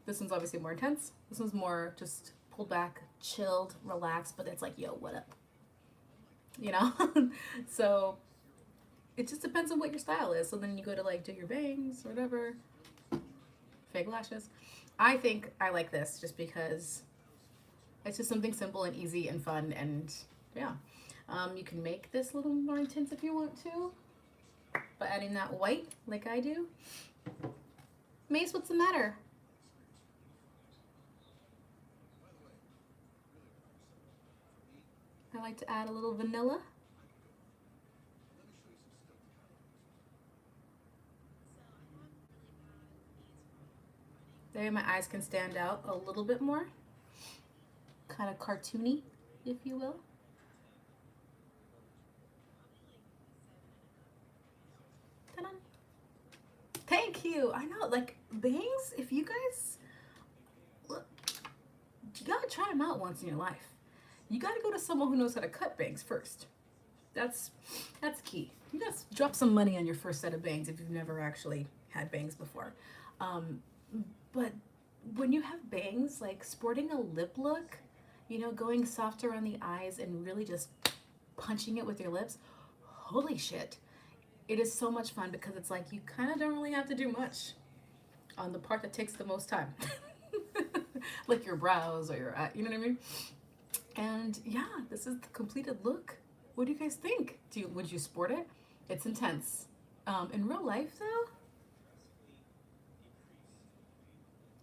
This one's obviously more intense. This one's more just pulled back, chilled, relaxed, but it's like, yo, what up? You know? So it just depends on what your style is. So then you go to like do your bangs or whatever. Fake lashes. I think I like this just because it's just something simple and easy and fun, and yeah. You can make this a little more intense if you want to by adding that white like I do. Mace, what's the matter? I like to add a little vanilla. There, my eyes can stand out a little bit more. Kind of cartoony, if you will. Ta-da. Thank you. I know, like, bangs, if you guys, look, you gotta try them out once in your life. you got to go to someone who knows how to cut bangs first. That's key. You just drop some money on your first set of bangs if you've never actually had bangs before. Um, but when you have bangs, like sporting a lip look, you know, going softer on the eyes and really just punching it with your lips, holy shit. It is so much fun because it's like you kind of don't really have to do much on the part that takes the most time. Like your brows or your, you know what I mean? And yeah, this is the completed look. What do you guys think? Would you sport it? It's intense. In real life though,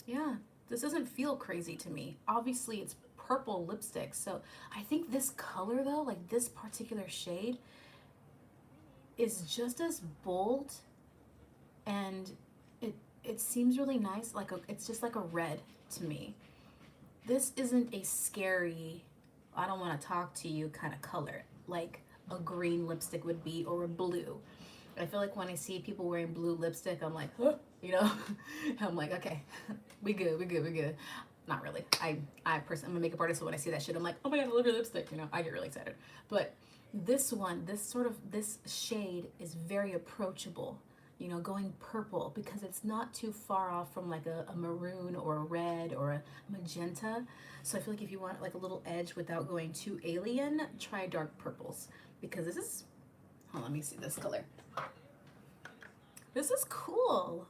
yeah, this doesn't feel crazy to me. Obviously it's purple lipstick, so I think this color though, like this particular shade, is just as bold, and it seems really nice. Like it's just like a red to me. This isn't a scary, I don't want to talk to you kind of color like a green lipstick would be, or a blue. I feel like when I see people wearing blue lipstick, I'm like, huh, you know, I'm like, okay, we good. Not really. I personally, I'm a makeup artist, so when I see that shit, I'm like, oh my god, I love your lipstick. You know, I get really excited. But this one, this shade is very approachable. You know, going purple, because it's not too far off from like a maroon or a red or a magenta. So I feel like if you want like a little edge without going too alien, try dark purples, because this is, oh, let me see this color. This is cool.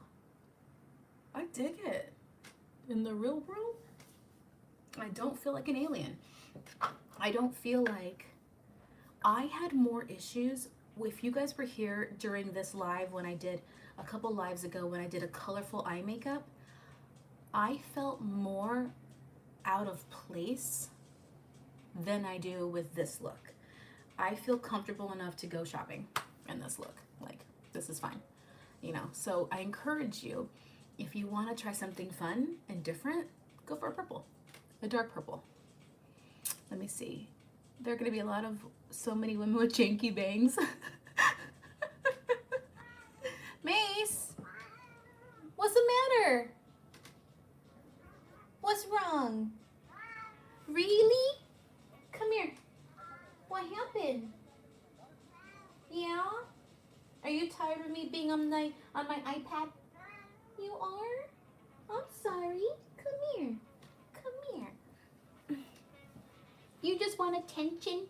I dig it. In the real world, I don't feel like an alien. I don't feel like, I had more issues. If you guys were here during this live when I did a couple lives ago, when I did a colorful eye makeup, I felt more out of place than I do with this look. I feel comfortable enough to go shopping in this look. Like, this is fine, you know? So I encourage you, if you want to try something fun and different, go for a purple, a dark purple. Let me see. There are going to be a lot of, so many women with janky bangs. Mace, what's the matter? What's wrong? Really? Come here. What happened? Yeah? Are you tired of me being on my iPad? You are? I'm sorry. Come here. Come here. You just want attention?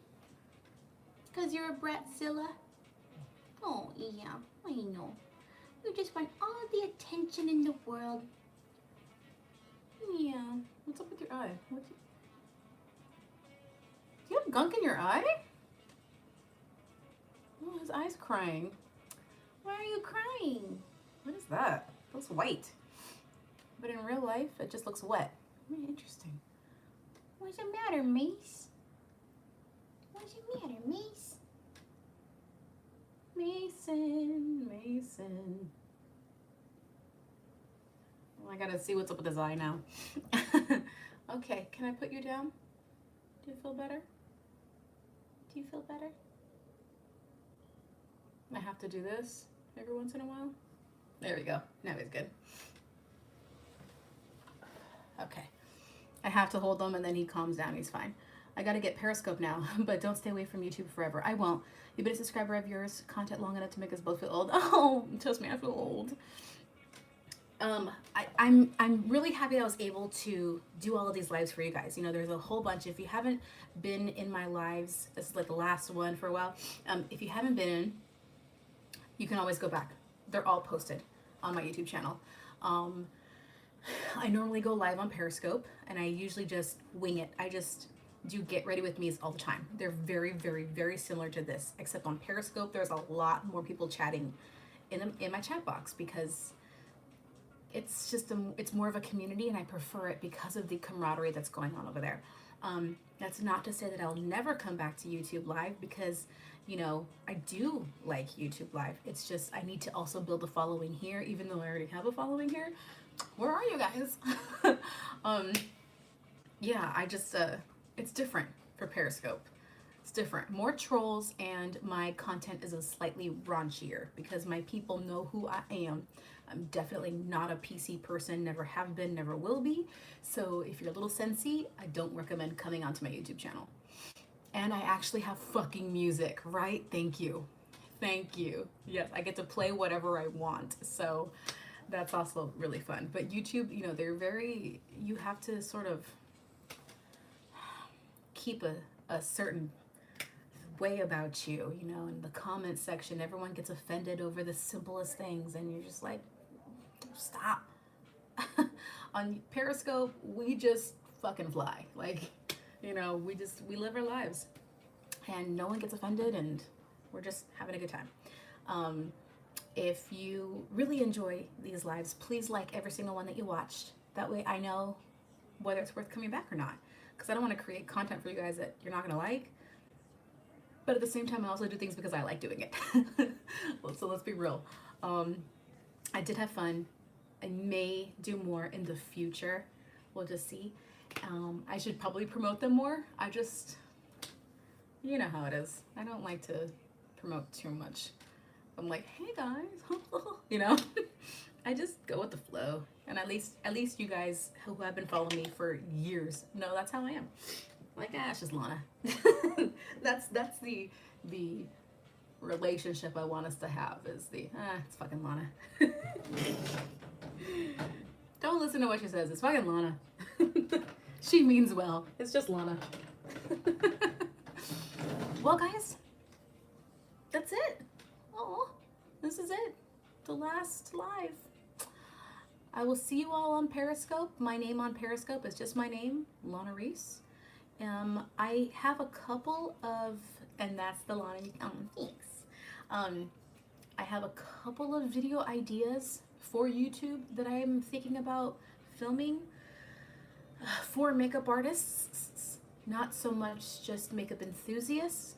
Because you're a Bratzilla? Oh, yeah, I know. You just want all the attention in the world. Yeah. What's up with your eye? Do you have gunk in your eye? Oh, his eye's crying. Why are you crying? What is that? It looks white. But in real life, it just looks wet. Very interesting. What's the matter, Mace? What's the matter, Mace? Mason. Oh, I gotta see what's up with his eye now. Okay, can I put you down? Do you feel better? Do you feel better? I have to do this every once in a while. There we go. Now he's good. Okay. I have to hold him and then he calms down. He's fine. I gotta get Periscope now, but don't stay away from YouTube forever. I won't. You've been a subscriber of yours, content long enough to make us both feel old. Oh, trust me, I feel old. I'm really happy that I was able to do all of these lives for you guys. You know, there's a whole bunch. If you haven't been in my lives, this is like the last one for a while. If you haven't been in, you can always go back. They're all posted on my YouTube channel. I normally go live on Periscope, and I usually just wing it. I just do get ready with me's all the time. They're very, very, very similar to this, except on Periscope, there's a lot more people chatting in my chat box, because it's just it's more of a community, and I prefer it because of the camaraderie that's going on over there. That's not to say that I'll never come back to YouTube Live, because, you know, I do like YouTube Live. It's just I need to also build a following here, even though I already have a following here. Where are you guys? Yeah, I just, it's different for Periscope. It's different. More trolls, and my content is a slightly raunchier because my people know who I am. I'm definitely not a PC person, never have been, never will be. So if you're a little sensy, I don't recommend coming onto my YouTube channel. And I actually have fucking music, right? Thank you. Thank you. Yes, I get to play whatever I want. So that's also really fun. But YouTube, you know, they're very, you have to sort of keep a certain way about you, you know, in the comment section, everyone gets offended over the simplest things, and you're just like, stop. On Periscope, we just fucking fly. Like, you know, we live our lives, and no one gets offended, and we're just having a good time. If you really enjoy these lives, please like every single one that you watched. That way I know whether it's worth coming back or not. Because I don't want to create content for you guys that you're not going to like. But at the same time, I also do things because I like doing it. So let's be real. I did have fun. I may do more in the future. We'll just see. I should probably promote them more. I just, you know how it is. I don't like to promote too much. I'm like, hey guys, you know. I just go with the flow, and at least you guys who have been following me for years know that's how I am. Like, it's just Lana. that's the relationship I want us to have, is it's fucking Lana. Don't listen to what she says. It's fucking Lana. She means well. It's just Lana. Well, guys, that's it. Oh, this is it. The last live. I will see you all on Periscope. My name on Periscope is just my name, Lana Reese. I have a couple of, and that's the Lana, thanks. I have a couple of video ideas for YouTube that I am thinking about filming for makeup artists, not so much just makeup enthusiasts.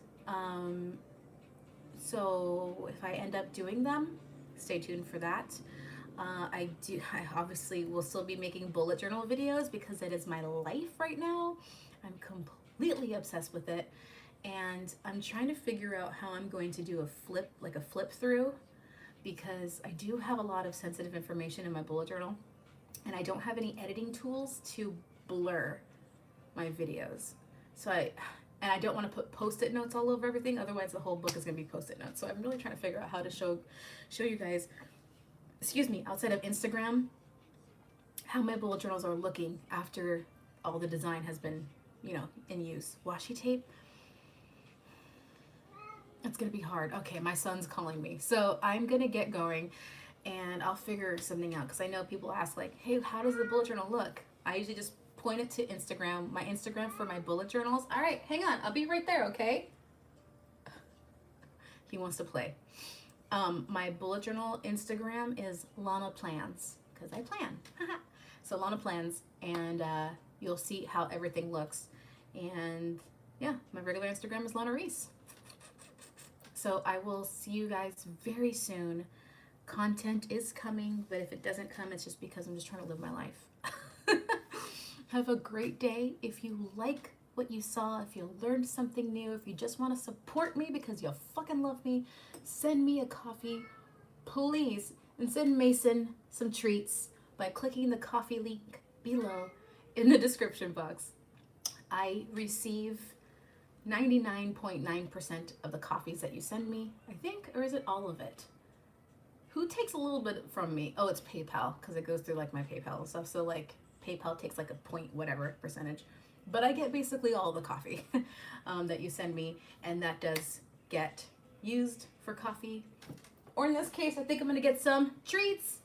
So if I end up doing them, stay tuned for that. I obviously will still be making bullet journal videos because it is my life right now. I'm completely obsessed with it, and I'm trying to figure out how I'm going to do a flip through, because I do have a lot of sensitive information in my bullet journal, and I don't have any editing tools to blur my videos. So I don't want to put post-it notes all over everything, otherwise the whole book is going to be post-it notes. So I'm really trying to figure out how to show you guys, outside of Instagram, how my bullet journals are looking after all the design has been, you know, in use. Washi tape, it's gonna be hard. Okay, my son's calling me, so I'm gonna get going, and I'll figure something out, because I know people ask, like, hey, how does the bullet journal look? I usually just point it to Instagram, my Instagram for my bullet journals. All right, hang on, I'll be right there, okay? He wants to play. My bullet journal Instagram is Lana Plans, because I plan. So Lana Plans, and you'll see how everything looks. And yeah, my regular Instagram is Lana Reese. So I will see you guys very soon. Content is coming, but if it doesn't come, it's just because I'm just trying to live my life. Have a great day. If you like what you saw, if you learned something new, if you just want to support me because you fucking love me, send me a coffee, please, and send Mason some treats by clicking the coffee link below in the description box. I receive 99.9% of the coffees that you send me, I think, or is it all of it? Who takes a little bit from me? Oh, it's PayPal, because it goes through like my PayPal and stuff. So like PayPal takes like a point whatever percentage, but I get basically all the coffee that you send me, and that does get used for coffee. Or in this case, I think I'm gonna get some treats.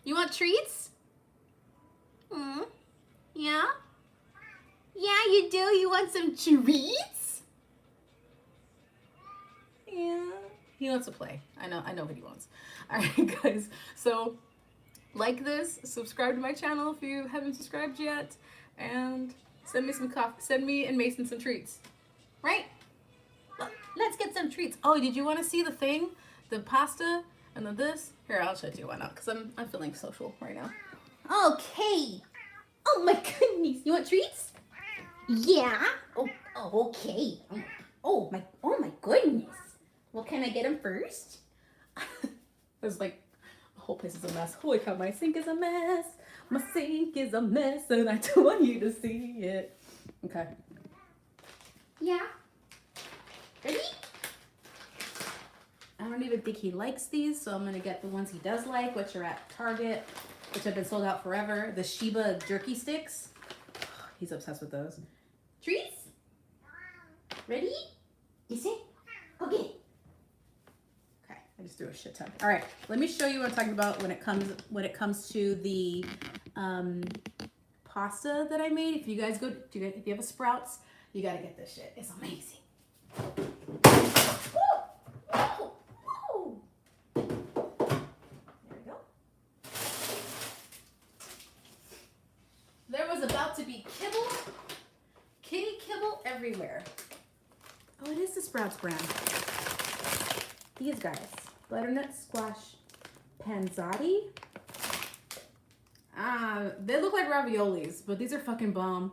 You want treats? Yeah? Yeah, you do? You want some treats? Yeah. He wants to play. I know what he wants. Alright, guys. So, like this, subscribe to my channel if you haven't subscribed yet, and send me some coffee. Send me and Mason some treats. Right? Let's get some treats. Oh, did you want to see the thing? The pasta and the this? Here, I'll show it to you. Why not? Because I'm feeling social right now. Okay. Oh my goodness. You want treats? Yeah. Oh, okay. Oh my goodness. Well, can I get them first? There's like, the whole place is a mess. Holy cow, my sink is a mess. My sink is a mess, and I don't want you to see it. Okay. Yeah. Ready? I don't even think he likes these, so I'm gonna get the ones he does like, which are at Target, which have been sold out forever. The Sheba jerky sticks. He's obsessed with those. Treats? Ready? You say? Go get it. Okay, I just threw a shit ton. All right, let me show you what I'm talking about when it comes to the pasta that I made. If you guys if you have a Sprouts, you gotta get this shit. It's amazing. Woo! Woo! There we go. There was about to be kibble, kitty kibble everywhere. Oh, it is the Sprouts brand. These guys, butternut squash panzotti. They look like raviolis, but these are fucking bomb.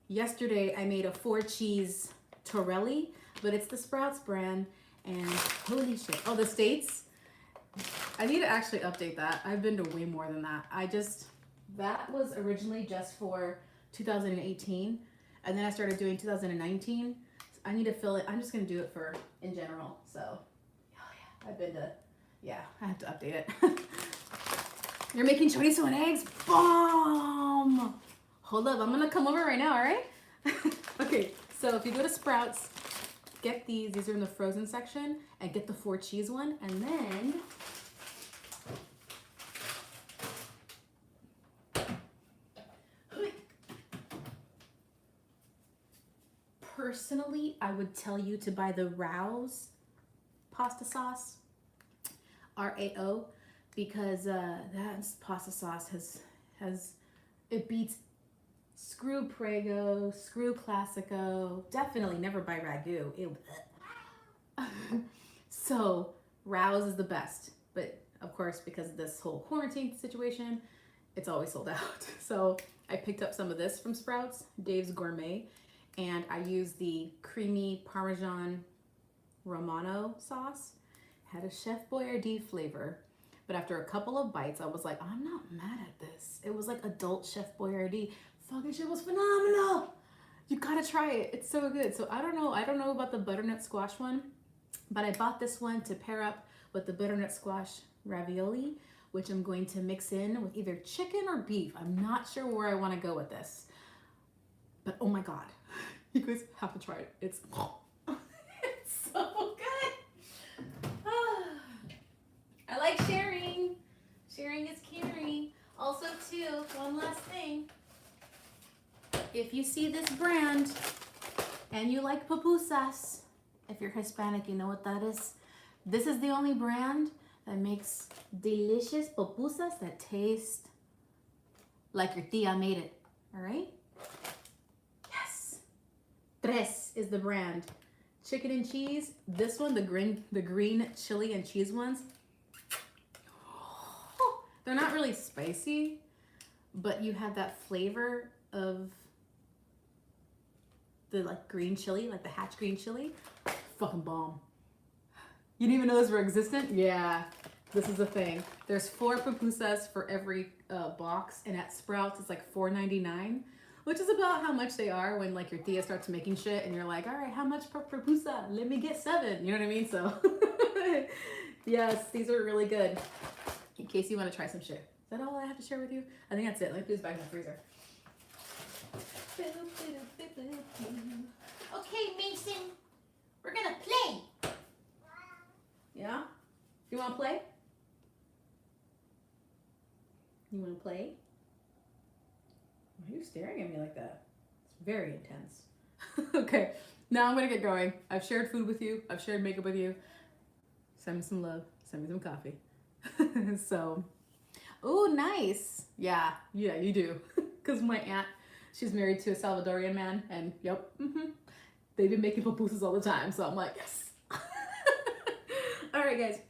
Yesterday I made a 4-cheese torelli, but it's the Sprouts brand, and holy shit. Oh, the States? I need to actually update that. I've been to way more than that. That was originally just for 2018, and then I started doing 2019. I need to fill it. I'm just gonna do it for in general. So, oh yeah, I have to update it. You're making chorizo and eggs? Bomb! Hold up, I'm gonna come over right now, all right? Okay, so if you go to Sprouts, get these. These are in the frozen section, and get the 4-cheese one, and then personally, I would tell you to buy the Rao's pasta sauce, RAO, because that pasta sauce it beats Screw Prego, Screw Classico. Definitely never buy Ragu. Ew. So Rao's is the best, but of course, because of this whole quarantine situation, it's always sold out. So I picked up some of this from Sprouts, Dave's Gourmet, and I used the creamy Parmesan Romano sauce. Had a Chef Boyardee flavor, but after a couple of bites, I was like, I'm not mad at this. It was like adult Chef Boyardee. Fucking shit was phenomenal. You gotta try it. It's so good. So I don't know about the butternut squash one, but I bought this one to pair up with the butternut squash ravioli, which I'm going to mix in with either chicken or beef. I'm not sure where I want to go with this, but oh my God, you guys have to try it. It's it's so good. I like sharing. Sharing is caring. Also too, one last thing. If you see this brand and you like pupusas, if you're Hispanic, you know what that is. This is the only brand that makes delicious pupusas that taste like your tia made it. All right? Yes. Tres is the brand. Chicken and cheese. This one, the green chili and cheese ones. Oh, they're not really spicy, but you have that flavor of the like green chili, like the Hatch green chili. Fucking bomb. You didn't even know those were existent? Yeah, this is the thing. There's 4 pupusas for every box, and at Sprouts it's like $4.99, which is about how much they are when like your tia starts making shit and you're like, all right, how much per pupusa? Let me get 7. You know what I mean? So yes, these are really good. In case you want to try some shit. Is that all I have to share with you? I think that's it. Let me put this back in the freezer. Okay, Mason, we're gonna play. Yeah? You want to play? You want to play? Why are you staring at me like that? It's very intense. Okay, now I'm going to get going. I've shared food with you. I've shared makeup with you. Send me some love. Send me some coffee. So, oh, nice. Yeah, you do. Because my aunt, she's married to a Salvadorian man, and yep, they've been making pupusas all the time. So I'm like, yes. All right, guys.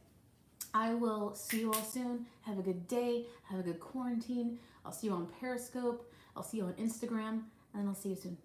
I will see you all soon. Have a good day. Have a good quarantine. I'll see you on Periscope. I'll see you on Instagram. And then I'll see you soon.